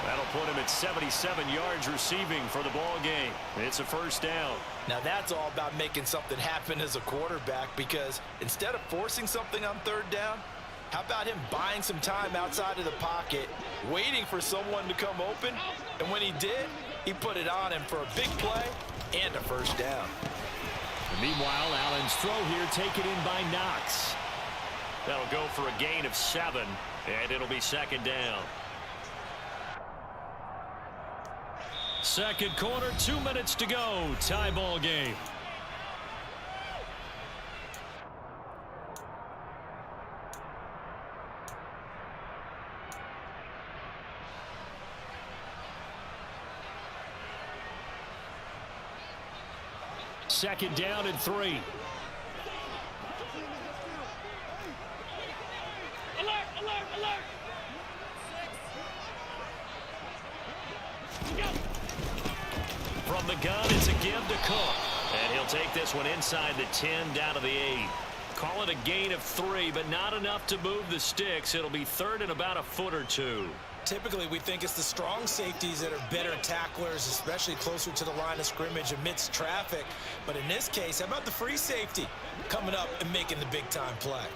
That'll put him at 77 yards receiving for the ball game. It's a first down. Now that's all about making something happen as a quarterback, because instead of forcing something on third down, how about him buying some time outside of the pocket, waiting for someone to come open, and when he did, he put it on him for a big play and a first down. And meanwhile, Allen's throw here taken in by Knox. That'll go for a gain of 7, and it'll be second down. Second quarter, 2 minutes to go. Tie ball game. Second down and 3. Alert, alert, alert. From the gun, it's a give to Cook. And he'll take this one inside the 10, down to the 8. Call it a gain of 3, but not enough to move the sticks. It'll be third and about a foot or 2. Typically, we think it's the strong safeties that are better tacklers, especially closer to the line of scrimmage amidst traffic. But in this case, how about the free safety coming up and making the big-time play?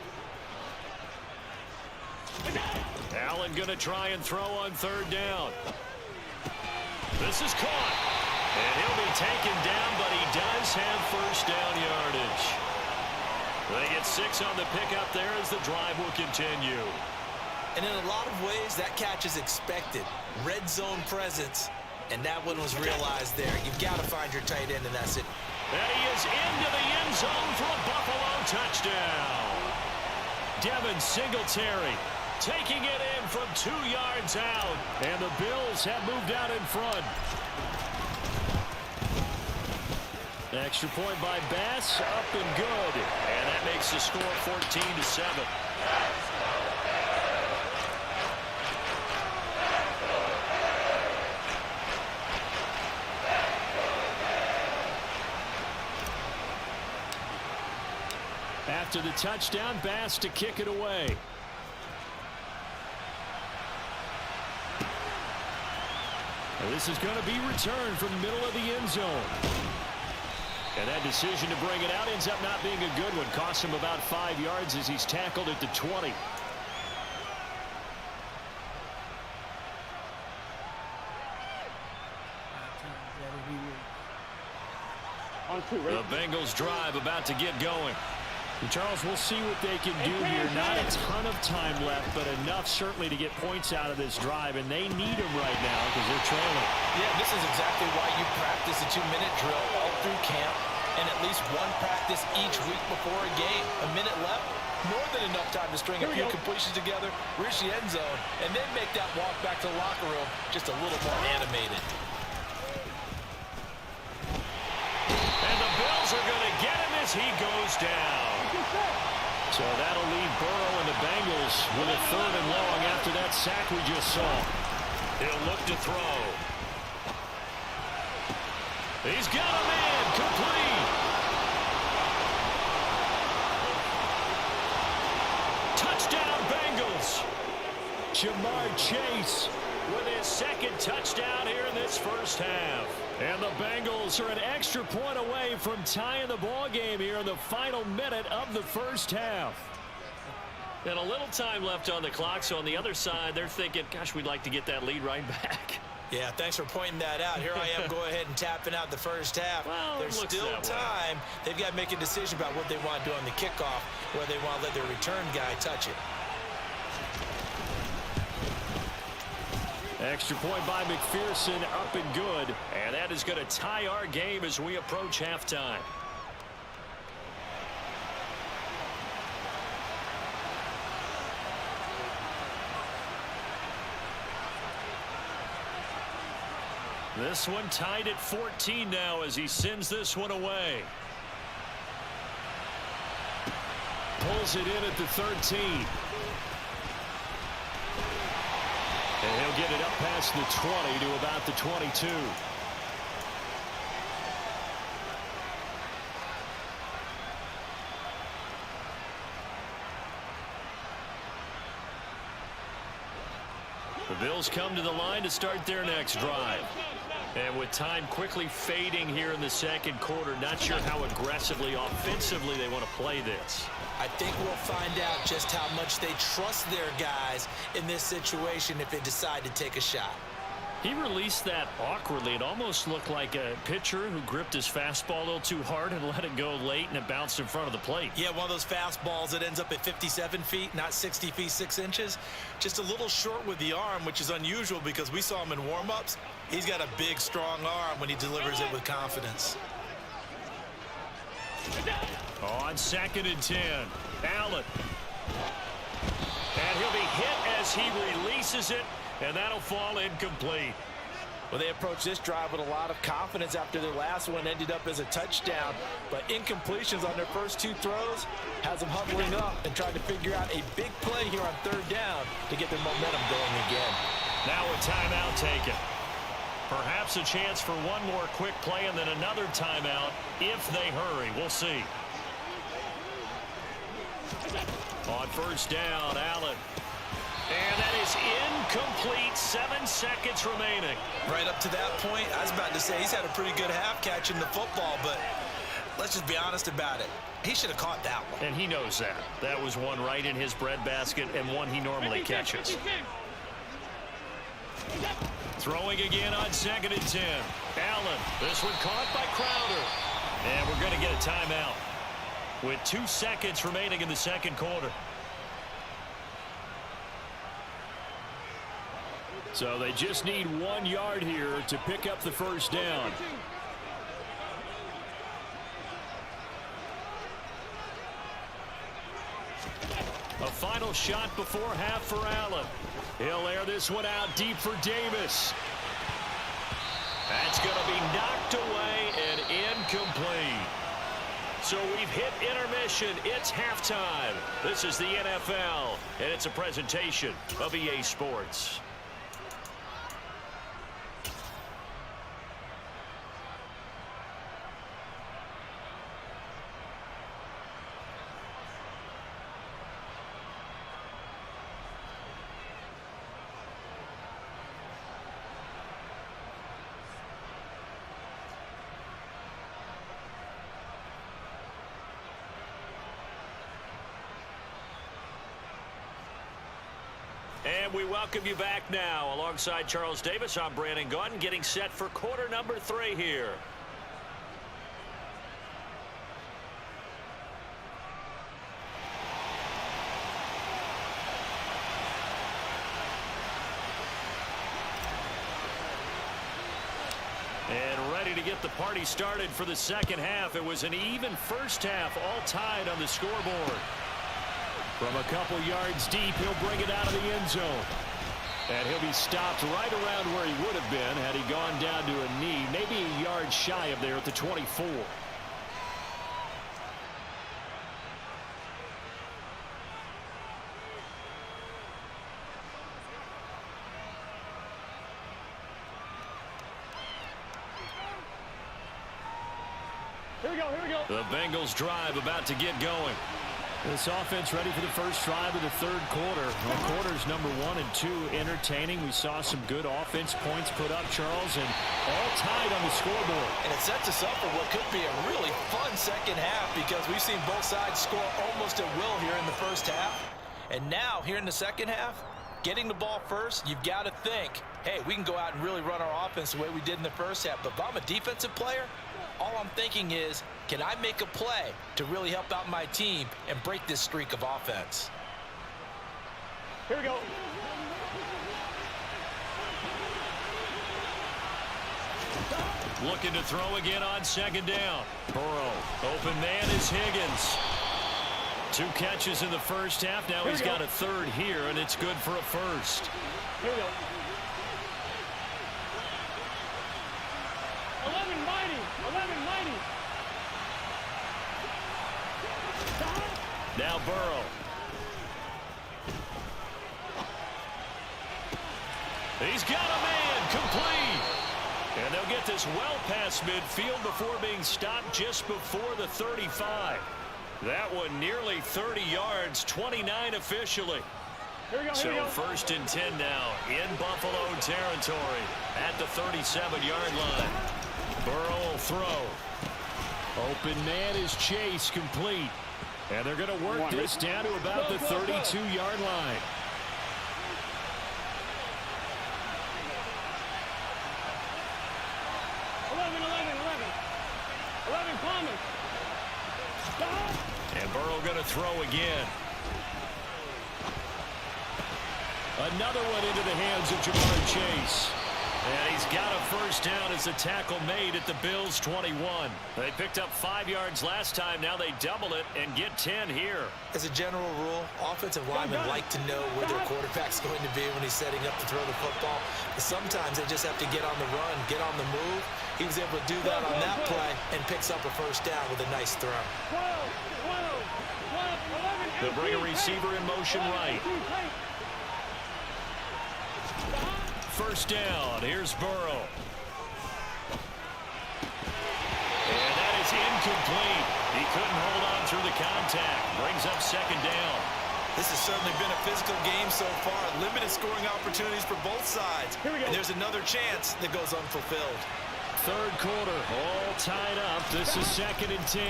Allen going to try and throw on third down. This is caught. And he'll be taken down, but he does have first down yardage. They get 6 on the pickup there as the drive will continue. And in a lot of ways, that catch is expected. Red zone presence, and that one was realized there. You've got to find your tight end in that situation. And he is into the end zone for a Buffalo touchdown. Devin Singletary taking it in from 2 yards out. And the Bills have moved out in front. Extra point by Bass, up and good. And that makes the score 14-7. After the touchdown, Bass to kick it away. And this is going to be returned from the middle of the end zone. And that decision to bring it out ends up not being a good one. Costs him about 5 yards as he's tackled at the 20. On 2, ready? The Bengals drive about to get going. And Charles, we'll see what they can do here. Not a ton of time left, but enough certainly to get points out of this drive, and they need them right now because they're trailing. Yeah, this is exactly why you practice a 2-minute drill all through camp and at least one practice each week before a game. A minute left, more than enough time to string a few completions together, reach the end zone, and then make that walk back to the locker room just a little more animated. And the Bills are going to get him as he goes down. So that'll leave Burrow and the Bengals with a third and long after that sack we just saw. He'll look to throw. He's got a man complete. Touchdown Bengals. Jamar Chase with his second touchdown here in this first half. And the Bengals are an extra point away from tying the ball game here in the final minute of the first half. And a little time left on the clock, so on the other side, they're thinking, gosh, we'd like to get that lead right back. Yeah, thanks for pointing that out. Here I am, go ahead and tapping out the first half. Well, there's still time. They've got to make a decision about what they want to do on the kickoff, where they want to let their return guy touch it. Extra point by McPherson, up and good. And that is going to tie our game as we approach halftime. This one tied at 14 now as he sends this one away. Pulls it in at the 13. And he'll get it up past the 20 to about the 22. The Bills come to the line to start their next drive. And with time quickly fading here in the second quarter, not sure how aggressively, offensively they want to play this. I think we'll find out just how much they trust their guys in this situation if they decide to take a shot. He released that awkwardly. It almost looked like a pitcher who gripped his fastball a little too hard and let it go late, and it bounced in front of the plate. Yeah, one of those fastballs that ends up at 57 feet, not 60 feet 6 inches. Just a little short with the arm, which is unusual because we saw him in warm-ups. He's got a big, strong arm when he delivers it with confidence. On 2nd and 10, Allen. And he'll be hit as he releases it, and that'll fall incomplete. Well, they approached this drive with a lot of confidence after their last one ended up as a touchdown. But incompletions on their first 2 throws has them huddling up and trying to figure out a big play here on 3rd down to get their momentum going again. Now a timeout taken. Perhaps a chance for one more quick play and then another timeout if they hurry. We'll see. On 1st down, Allen. And that is incomplete. 7 seconds remaining. Right up to that point, I was about to say he's had a pretty good half catching the football, but let's just be honest about it. He should have caught that one. And he knows that. That was one right in his breadbasket and one he normally catches. Throwing again on 2nd and 10. Allen, this one caught by Crowder. And we're going to get a timeout with 2 seconds remaining in the second quarter. So they just need 1 yard here to pick up the 1st down. A final shot before half for Allen. He'll air this one out deep for Davis. That's going to be knocked away and incomplete. So we've hit intermission. It's halftime. This is the NFL, and it's a presentation of EA Sports. And we welcome you back now. Alongside Charles Davis, I'm Brandon Gunn, getting set for quarter number 3 here. And ready to get the party started for the second half. It was an even first half, all tied on the scoreboard. From a couple yards deep, he'll bring it out of the end zone. And he'll be stopped right around where he would have been had he gone down to a knee, maybe a yard shy of there at the 24. Here we go, here we go. The Bengals drive about to get going. This offense ready for the first drive of the third quarter. Well, quarters number 1 and 2 entertaining. We saw some good offense points put up, Charles, and all tied on the scoreboard. And it sets us up for what could be a really fun second half because we've seen both sides score almost at will here in the first half. And now, here in the second half, getting the ball first, you've got to think, hey, we can go out and really run our offense the way we did in the first half. But if I'm a defensive player, all I'm thinking is, can I make a play to really help out my team and break this streak of offense? Here we go. Looking to throw again on 2nd down. Burrow. Open man is Higgins. 2 catches in the first half. Now he's got a 3rd here, and it's good for a 1st. Here we go. 90. Now Burrow. He's got a man complete. And they'll get this well past midfield before being stopped just before the 35. That one nearly 30 yards, 29 officially. So first and 10 now in Buffalo territory at the 37-yard line. Burrow will throw. Open man is Chase, complete. And they're going to work this down to about the 32-yard line. And Burrow going to throw again. Another one into the hands of Jamar Chase. And he's got a first down as the tackle made at the Bills' 21. They picked up 5 yards last time. Now they double it and get 10 here. As a general rule, offensive linemen like to know where their quarterback's going to be when he's setting up to throw the football. But sometimes they just have to get on the run, get on the move. He was able to do that on that play and picks up a first down with a nice throw. They'll bring a receiver in motion right. First down. Here's Burrow. And that is incomplete. He couldn't hold on through the contact. Brings up second down. This has certainly been a physical game so far. Limited scoring opportunities for both sides. And there's another chance that goes unfulfilled. Third quarter, all tied up. This is second and 10.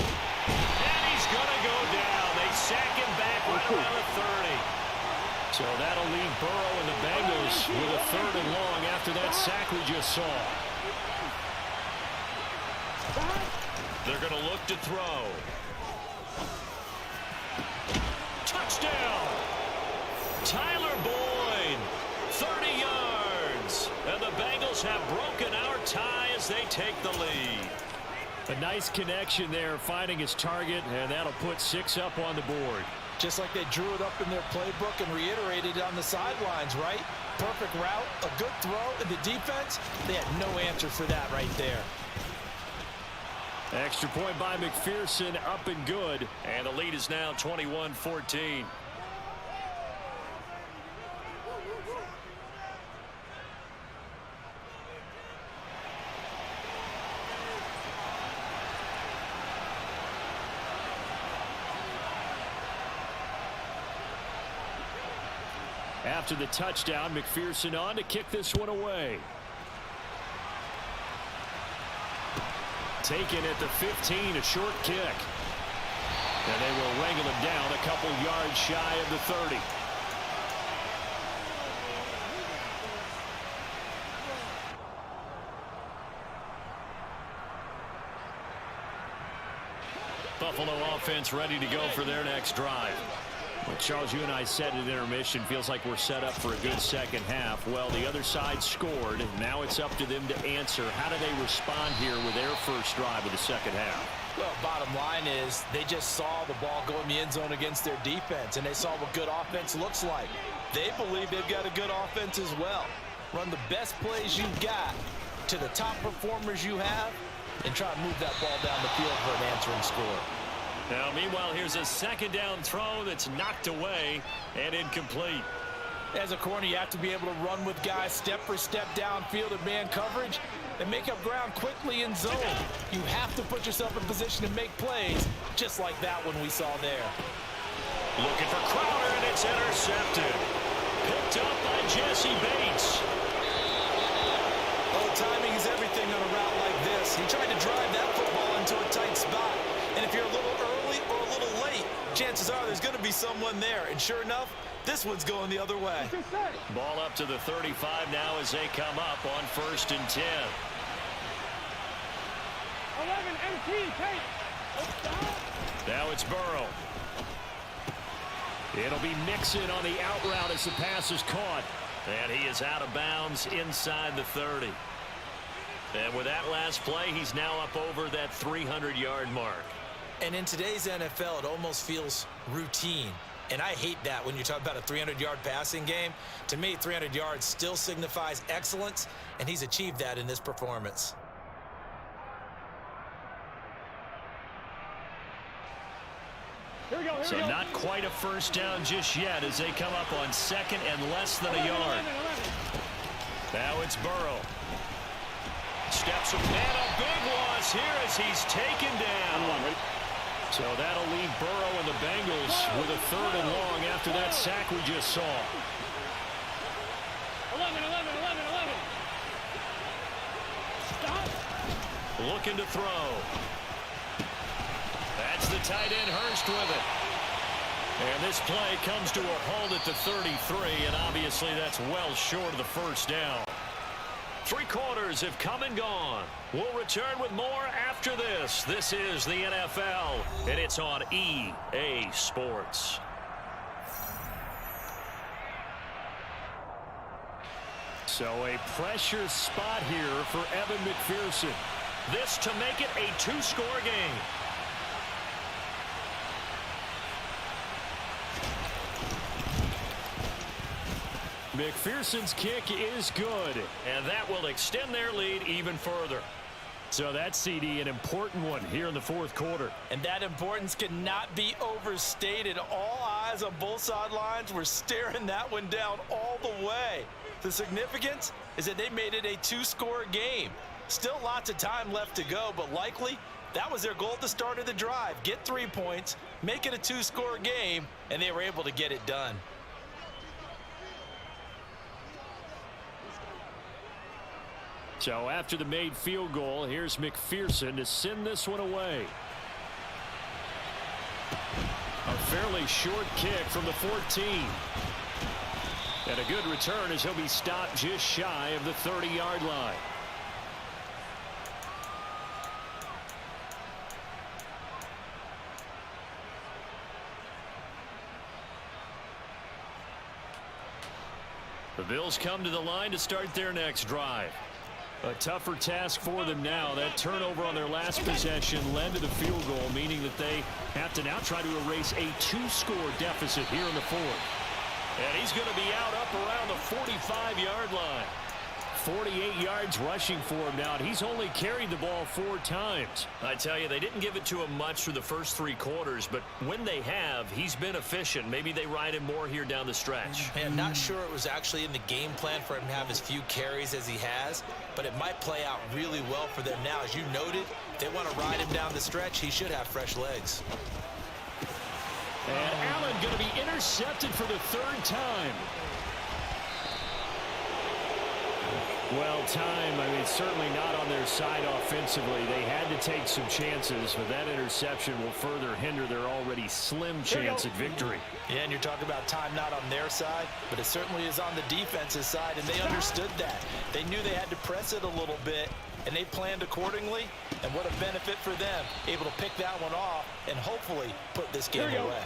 And he's going to go down. They sack him back right around the 30. So that'll leave Burrow and the Bengals with a third and long after that sack we just saw. They're going to look to throw. Touchdown! Tyler Boyd, 30 yards. And the Bengals have broken our tie as they take the lead. A nice connection there, finding his target, and that'll put 6 up on the board. Just like they drew it up in their playbook and reiterated it on the sidelines, right? Perfect route, a good throw, and the defense, they had no answer for that right there. Extra point by McPherson, up and good. And the lead is now 21-14. After the touchdown, McPherson on to kick this one away. Taken at the 15, a short kick. And they will wrangle him down a couple yards shy of the 30. Buffalo offense ready to go for their next drive. Well, Charles, you and I said at intermission, feels like we're set up for a good second half. Well, the other side scored. Now it's up to them to answer. How do they respond here with their first drive of the second half? Well, bottom line is they just saw the ball go in the end zone against their defense, and they saw what good offense looks like. They believe they've got a good offense as well. Run the best plays you've got to the top performers you have and try to move that ball down the field for an answering score. Now, meanwhile, here's a second down throw that's knocked away and incomplete. As a corner, you have to be able to run with guys step for step downfield in man coverage and make up ground quickly in zone. You have to put yourself in position to make plays, just like that one we saw there. Looking for Crowder, and it's intercepted. Picked up by Jesse Bates. Oh, timing is everything on a route like this. He tried to drive that football into a tight spot. And if you're a little early or a little late, chances are there's going to be someone there. And sure enough, this one's going the other way. Ball up to the 35 now as they come up on first and 10. 11 MT, take. Now it's Burrow. It'll be Mixon on the out route as the pass is caught. And he is out of bounds inside the 30. And with that last play, he's now up over that 300-yard mark. And in today's NFL, it almost feels routine. And I hate that when you talk about a 300-yard passing game. To me, 300 yards still signifies excellence, and he's achieved that in this performance. So not quite a first down just yet as they come up on second and less than a yard. Now it's Burrow. Steps and a big loss here as he's taken down. So that'll leave Burrow and the Bengals with a 3rd and long after that sack we just saw. 11. Stop. Looking to throw. That's the tight end Hurst with it. And this play comes to a halt at the 33, and obviously that's well short of the first down. 3 quarters have come and gone. We'll return with more after this. This is the NFL, and it's on EA Sports. So a pressure spot here for Evan McPherson. This to make it a 2-score game. McPherson's kick is good, and that will extend their lead even further. So that's, CD, an important one here in the 4th quarter. And that importance cannot be overstated. All eyes on both sidelines were staring that one down all the way. The significance is that they made it a 2-score game. Still lots of time left to go, but likely that was their goal at the start of the drive. Get 3 points, make it a 2-score game, and they were able to get it done. So after the made field goal, here's McPherson to send this one away. A fairly short kick from the 14. And a good return as he'll be stopped just shy of the 30-yard line. The Bills come to the line to start their next drive. A tougher task for them now. That turnover on their last possession led to the field goal, meaning that they have to now try to erase a 2-score deficit here in the 4th. And he's going to be out up around the 45-yard line. 48 yards rushing for him now. And he's only carried the ball 4 times. I tell you, they didn't give it to him much through the first 3 quarters, but when they have, he's been efficient. Maybe they ride him more here down the stretch. Man, not sure it was actually in the game plan for him to have as few carries as he has, but it might play out really well for them now. As you noted, if they want to ride him down the stretch, he should have fresh legs. And Allen going to be intercepted for the 3rd time. Well, time, I mean, certainly not on their side offensively. They had to take some chances, but that interception will further hinder their already slim chance at victory. Yeah, and you're talking about time not on their side, but it certainly is on the defense's side, and they understood that. They knew they had to press it a little bit, and they planned accordingly, and what a benefit for them, able to pick that one off and hopefully put this game away.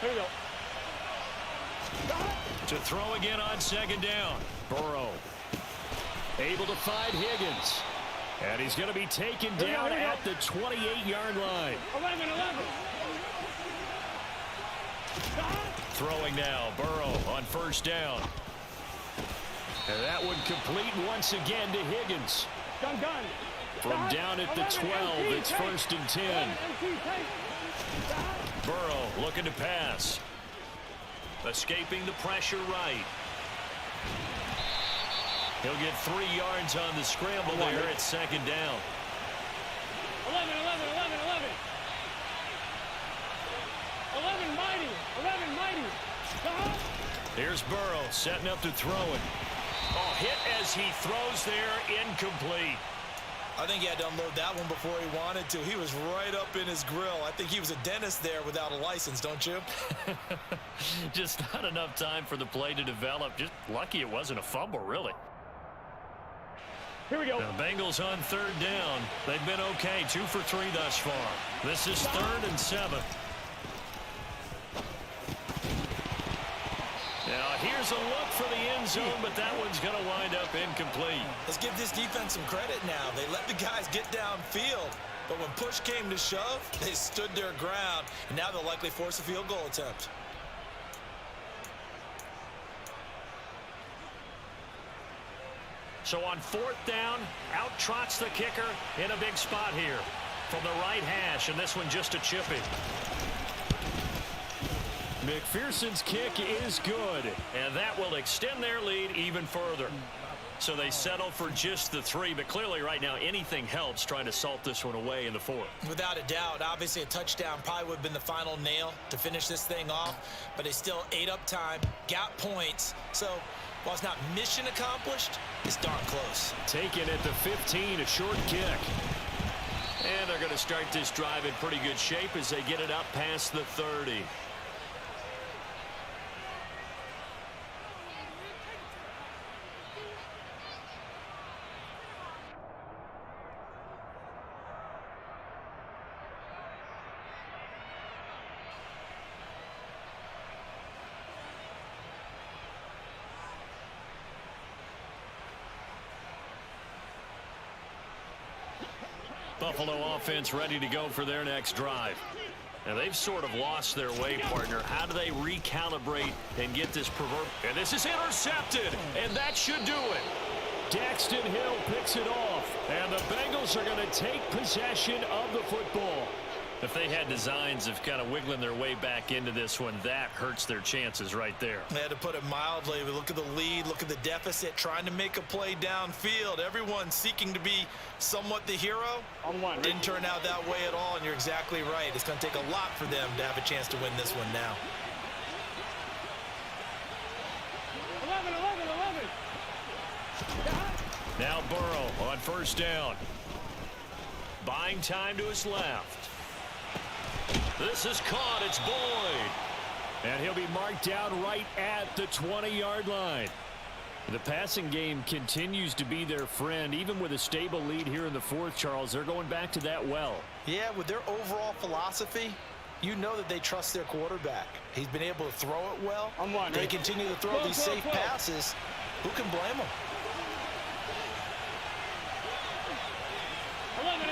Here we go. To throw again on 2nd down. Burrow able to find Higgins. And he's going to be taken down at the 28-yard line. 11. Throwing now, Burrow on 1st down. And that one complete once again to Higgins. Gun. From down at the 12, it's 1st and 10. Burrow looking to pass. Escaping the pressure right. He'll get 3 yards on the scramble there at 2nd down. 11 mighty. Here's Burrow setting up to throw it. Oh, hit as he throws there, incomplete. I think he had to unload that one before he wanted to. He was right up in his grill. I think he was a dentist there without a license, don't you? Just not enough time for the play to develop. Just lucky it wasn't a fumble, really. Here we go. The Bengals on 3rd down. They've been okay, 2 for 3 thus far. This is 3rd and 7. Now here's a look for the end zone, but that one's going to wind up incomplete. Let's give this defense some credit now. They let the guys get downfield, but when push came to shove, they stood their ground, and now they'll likely force a field goal attempt. So on 4th down, out trots the kicker in a big spot here. from the right hash, and this one just a chipping. McPherson's kick is good, and that will extend their lead even further. So they settle for just the 3, but clearly right now anything helps trying to salt this one away in the 4th. Without a doubt, obviously a touchdown probably would have been the final nail to finish this thing off, but they still ate up time, got points. So while it's not mission accomplished, it's darn close. Taken at the 15, a short kick. And they're going to start this drive in pretty good shape as they get it up past the 30. Buffalo offense ready to go for their next drive. Now they've sort of lost their way, partner. How do they recalibrate and get this And this is intercepted, and that should do it. Daxton Hill picks it off, and the Bengals are going to take possession of the football. If they had designs of kind of wiggling their way back into this one, that hurts their chances right there. They had to put it mildly. We look at the lead, look at the deficit, trying to make a play downfield. Everyone seeking to be somewhat the hero. Didn't turn out that way at all, and you're exactly right. It's going to take a lot for them to have a chance to win this one now. 11. Now Burrow on first down. Buying time to his left. This is caught. It's Boyd. And he'll be marked down right at the 20-yard line. The passing game continues to be their friend. Even with a stable lead here in the 4th, Charles, they're going back to that well. Yeah, with their overall philosophy, you know that they trust their quarterback. He's been able to throw it well. They continue to throw these safe passes. Who can blame them?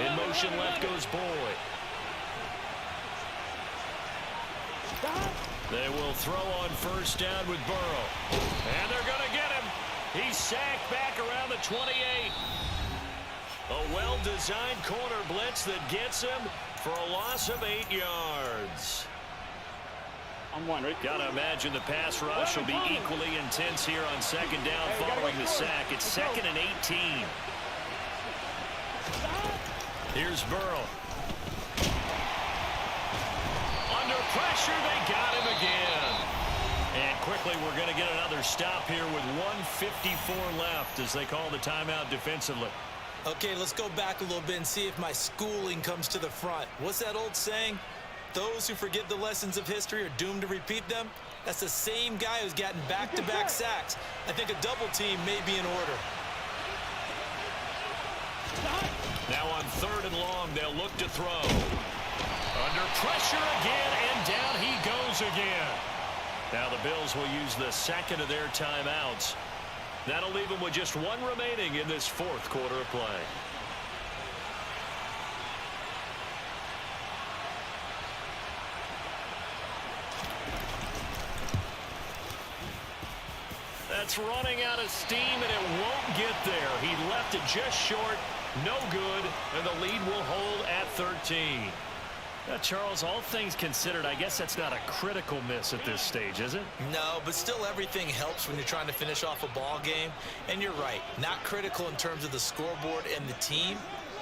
In motion left goes Boyd. They will throw on first down with Burrow. And they're going to get him. He's sacked back around the 28. A well-designed corner blitz that gets him for a loss of 8 yards. Got to imagine the pass rush will be equally intense here on second down following the sack. It's 2nd and 18. Here's Burrow. Under pressure, they got him again. And quickly, we're going to get another stop here with 1:54 left as they call the timeout defensively. Okay, let's go back a little bit and see if my schooling comes to the front. What's that old saying? Those who forget the lessons of history are doomed to repeat them. That's the same guy who's gotten back-to-back sacks. I think a double team may be in order. Now on 3rd and long, they'll look to throw. Under pressure again, and down he goes again. Now the Bills will use the second of their timeouts. That'll leave them with just one remaining in this 4th quarter of play. That's running out of steam, and it won't get there. He left it just short. No good, and the lead will hold at 13. Now, Charles, all things considered, I guess that's not a critical miss at this stage, is it? No, but still everything helps when you're trying to finish off a ball game. And you're right, not critical in terms of the scoreboard and the team,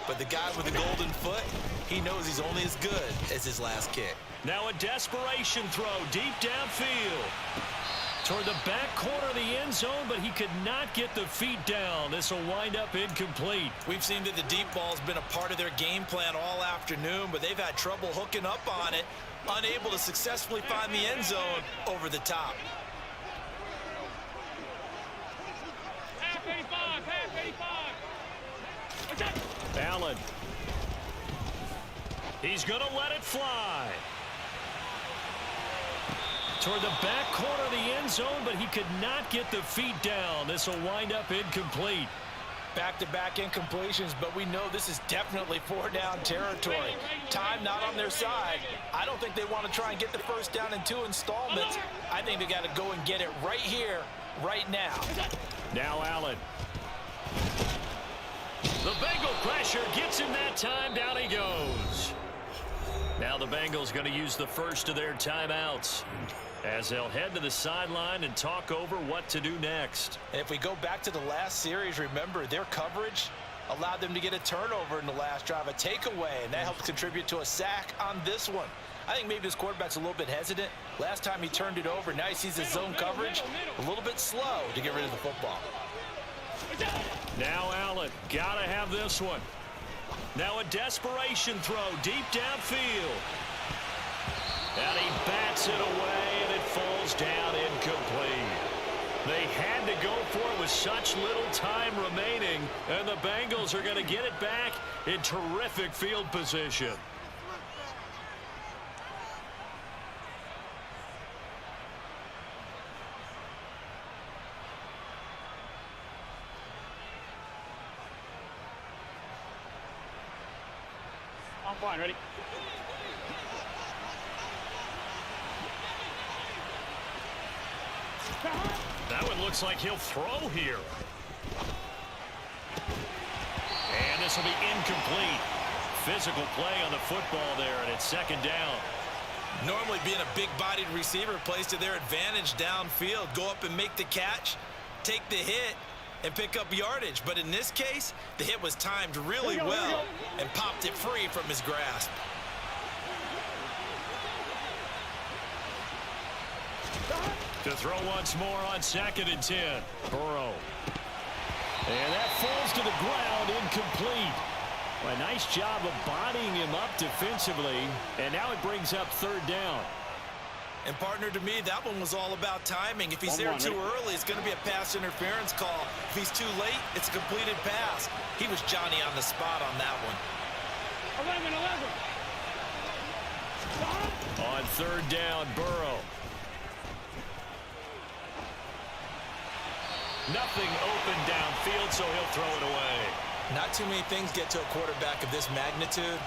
but the guy with the golden foot, he knows he's only as good as his last kick. Now a desperation throw deep downfield. Toward the back corner of the end zone, but he could not get the feet down. This will wind up incomplete. We've seen that the deep ball's been a part of their game plan all afternoon, but they've had trouble hooking up on it, unable to successfully find the end zone over the top. Half 85. Allen. He's going to let it fly. Toward the back corner of the end zone, but he could not get the feet down. This will wind up incomplete. Back-to-back incompletions, but we know this is definitely 4-down territory. Time not on their side. I don't think they want to try and get the first down in 2 installments. I think they got to go and get it right here, right now. Now Allen. The Bengal pressure gets him that time. Down he goes. Now the Bengals going to use the first of their timeouts as they'll head to the sideline and talk over what to do next. And if we go back to the last series, remember their coverage allowed them to get a turnover in the last drive, a takeaway, and that helped contribute to a sack on this one. I think maybe this quarterback's a little bit hesitant. Last time he turned it over, now he sees his zone coverage a little bit slow to get rid of the football. Now Allen, gotta have this one. Now a desperation throw deep downfield. And he bats it away, and it falls down incomplete. They had to go for it with such little time remaining, and the Bengals are going to get it back in terrific field position. I'm fine. Ready? That one looks like he'll throw here. And this will be incomplete. Physical play on the football there, and it's second down. Normally being a big-bodied receiver plays to their advantage downfield. Go up and make the catch, take the hit, and pick up yardage. But in this case, the hit was timed really well and popped it free from his grasp. To throw once more on 2nd and 10. Burrow. And that falls to the ground, incomplete. Well, a nice job of bodying him up defensively, and now it brings up 3rd down. And partner, to me, that one was all about timing. If he's there too early, it's going to be a pass interference call. If he's too late, it's a completed pass. He was Johnny on the spot on that one. 11. On 3rd down, Burrow. Nothing open downfield, so he'll throw it away. Not too many things get to a quarterback of this magnitude,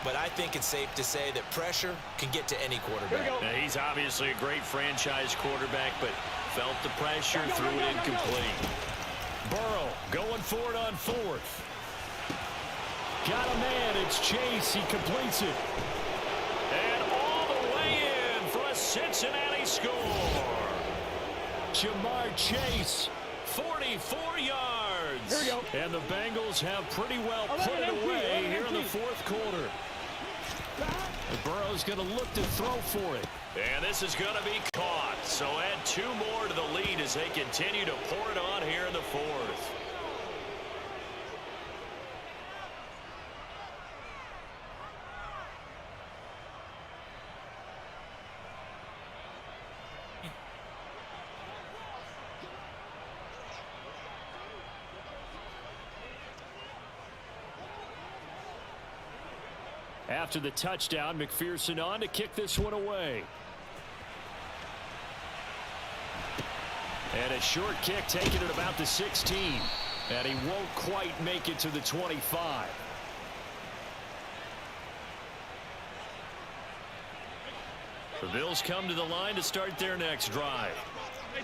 but I think it's safe to say that pressure can get to any quarterback. Now, he's obviously a great franchise quarterback, but felt the pressure, threw it incomplete. Burrow going for it on 4th. Got a man, it's Chase, he completes it. And all the way in for a Cincinnati score. Jamar Chase, 44 yards. Here we go. And the Bengals have pretty well put it away here in the 4th quarter. And Burrow's going to look to throw for it. And this is going to be caught. So add 2 more to the lead as they continue to pour it on here in the 4th. After the touchdown, McPherson on to kick this one away. And a short kick taken at about the 16. And he won't quite make it to the 25. The Bills come to the line to start their next drive.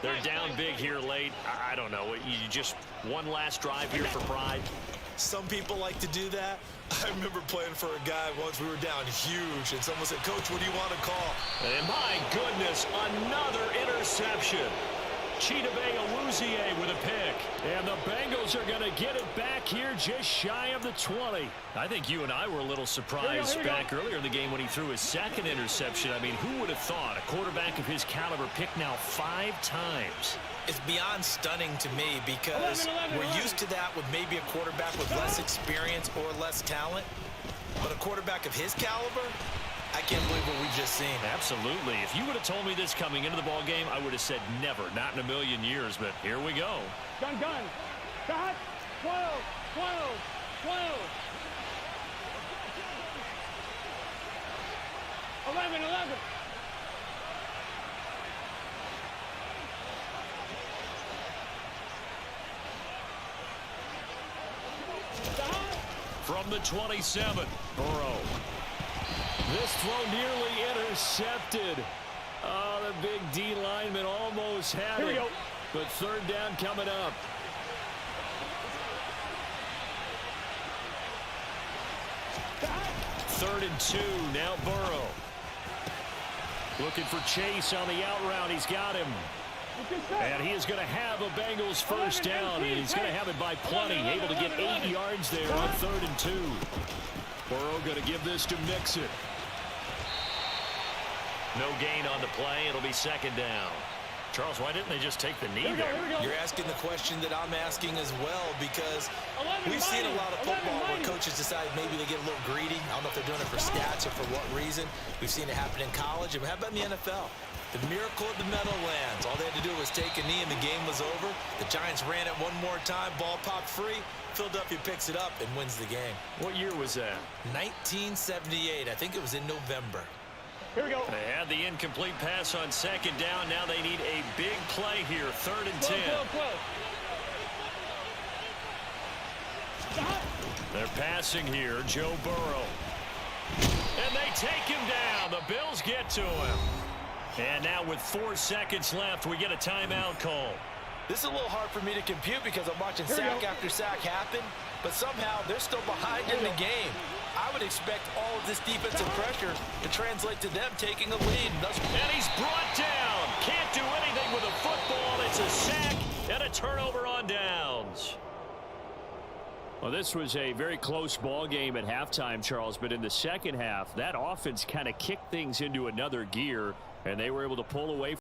They're down big here late. I don't know. You just one last drive here for pride. Some people like to do that. I remember playing for a guy once. We were down huge, and someone said, "Coach, what do you want to call?" And my goodness, another interception. Chidobe Awuzie with a pick. And the Bengals are going to get it back here just shy of the 20. I think you and I were a little surprised back earlier in the game when he threw his 2nd interception. I mean, who would have thought a quarterback of his caliber picked now 5 times? It's beyond stunning to me because we're used to that with maybe a quarterback with less experience or less talent. But a quarterback of his caliber, I can't believe what we've just seen. Absolutely. If you would have told me this coming into the ball game, I would have said never, not in a million years. But here we go. Gun. Got 12. 11. From the 27, Burrow. This throw nearly intercepted. Oh, the big D lineman almost had it. But 3rd down coming up. 3rd and 2. Now Burrow. Looking for Chase on the out route. He's got him. And he is going to have a Bengals first down. And he's going to have it by plenty. Able to get 8 yards there on 3rd and 2. Burrow going to give this to Mixon. No gain on the play. It'll be 2nd down. Charles, why didn't they just take the knee there? You're asking the question that I'm asking as well, because we've seen a lot of football where coaches decide maybe they get a little greedy. I don't know if they're doing it for stats or for what reason. We've seen it happen in college. And how about in the NFL? The miracle of the Meadowlands. All they had to do was take a knee and the game was over. The Giants ran it one more time. Ball popped free. Philadelphia picks it up and wins the game. What year was that? 1978. I think it was in November. Here we go. They had the incomplete pass on 2nd down. Now they need a big play here. 3rd and 10. They're passing here. Joe Burrow. And they take him down. The Bills get to him. And now with 4 seconds left, we get a timeout call. This is a little hard for me to compute because I'm watching sack after sack happen, but somehow they're still behind in the game. I would expect all of this defensive pressure to translate to them taking a lead. And he's brought down. Can't do anything with a football. It's a sack and a turnover on downs. Well, this was a very close ball game at halftime, Charles, but in the second half, that offense kind of kicked things into another gear, and they were able to pull away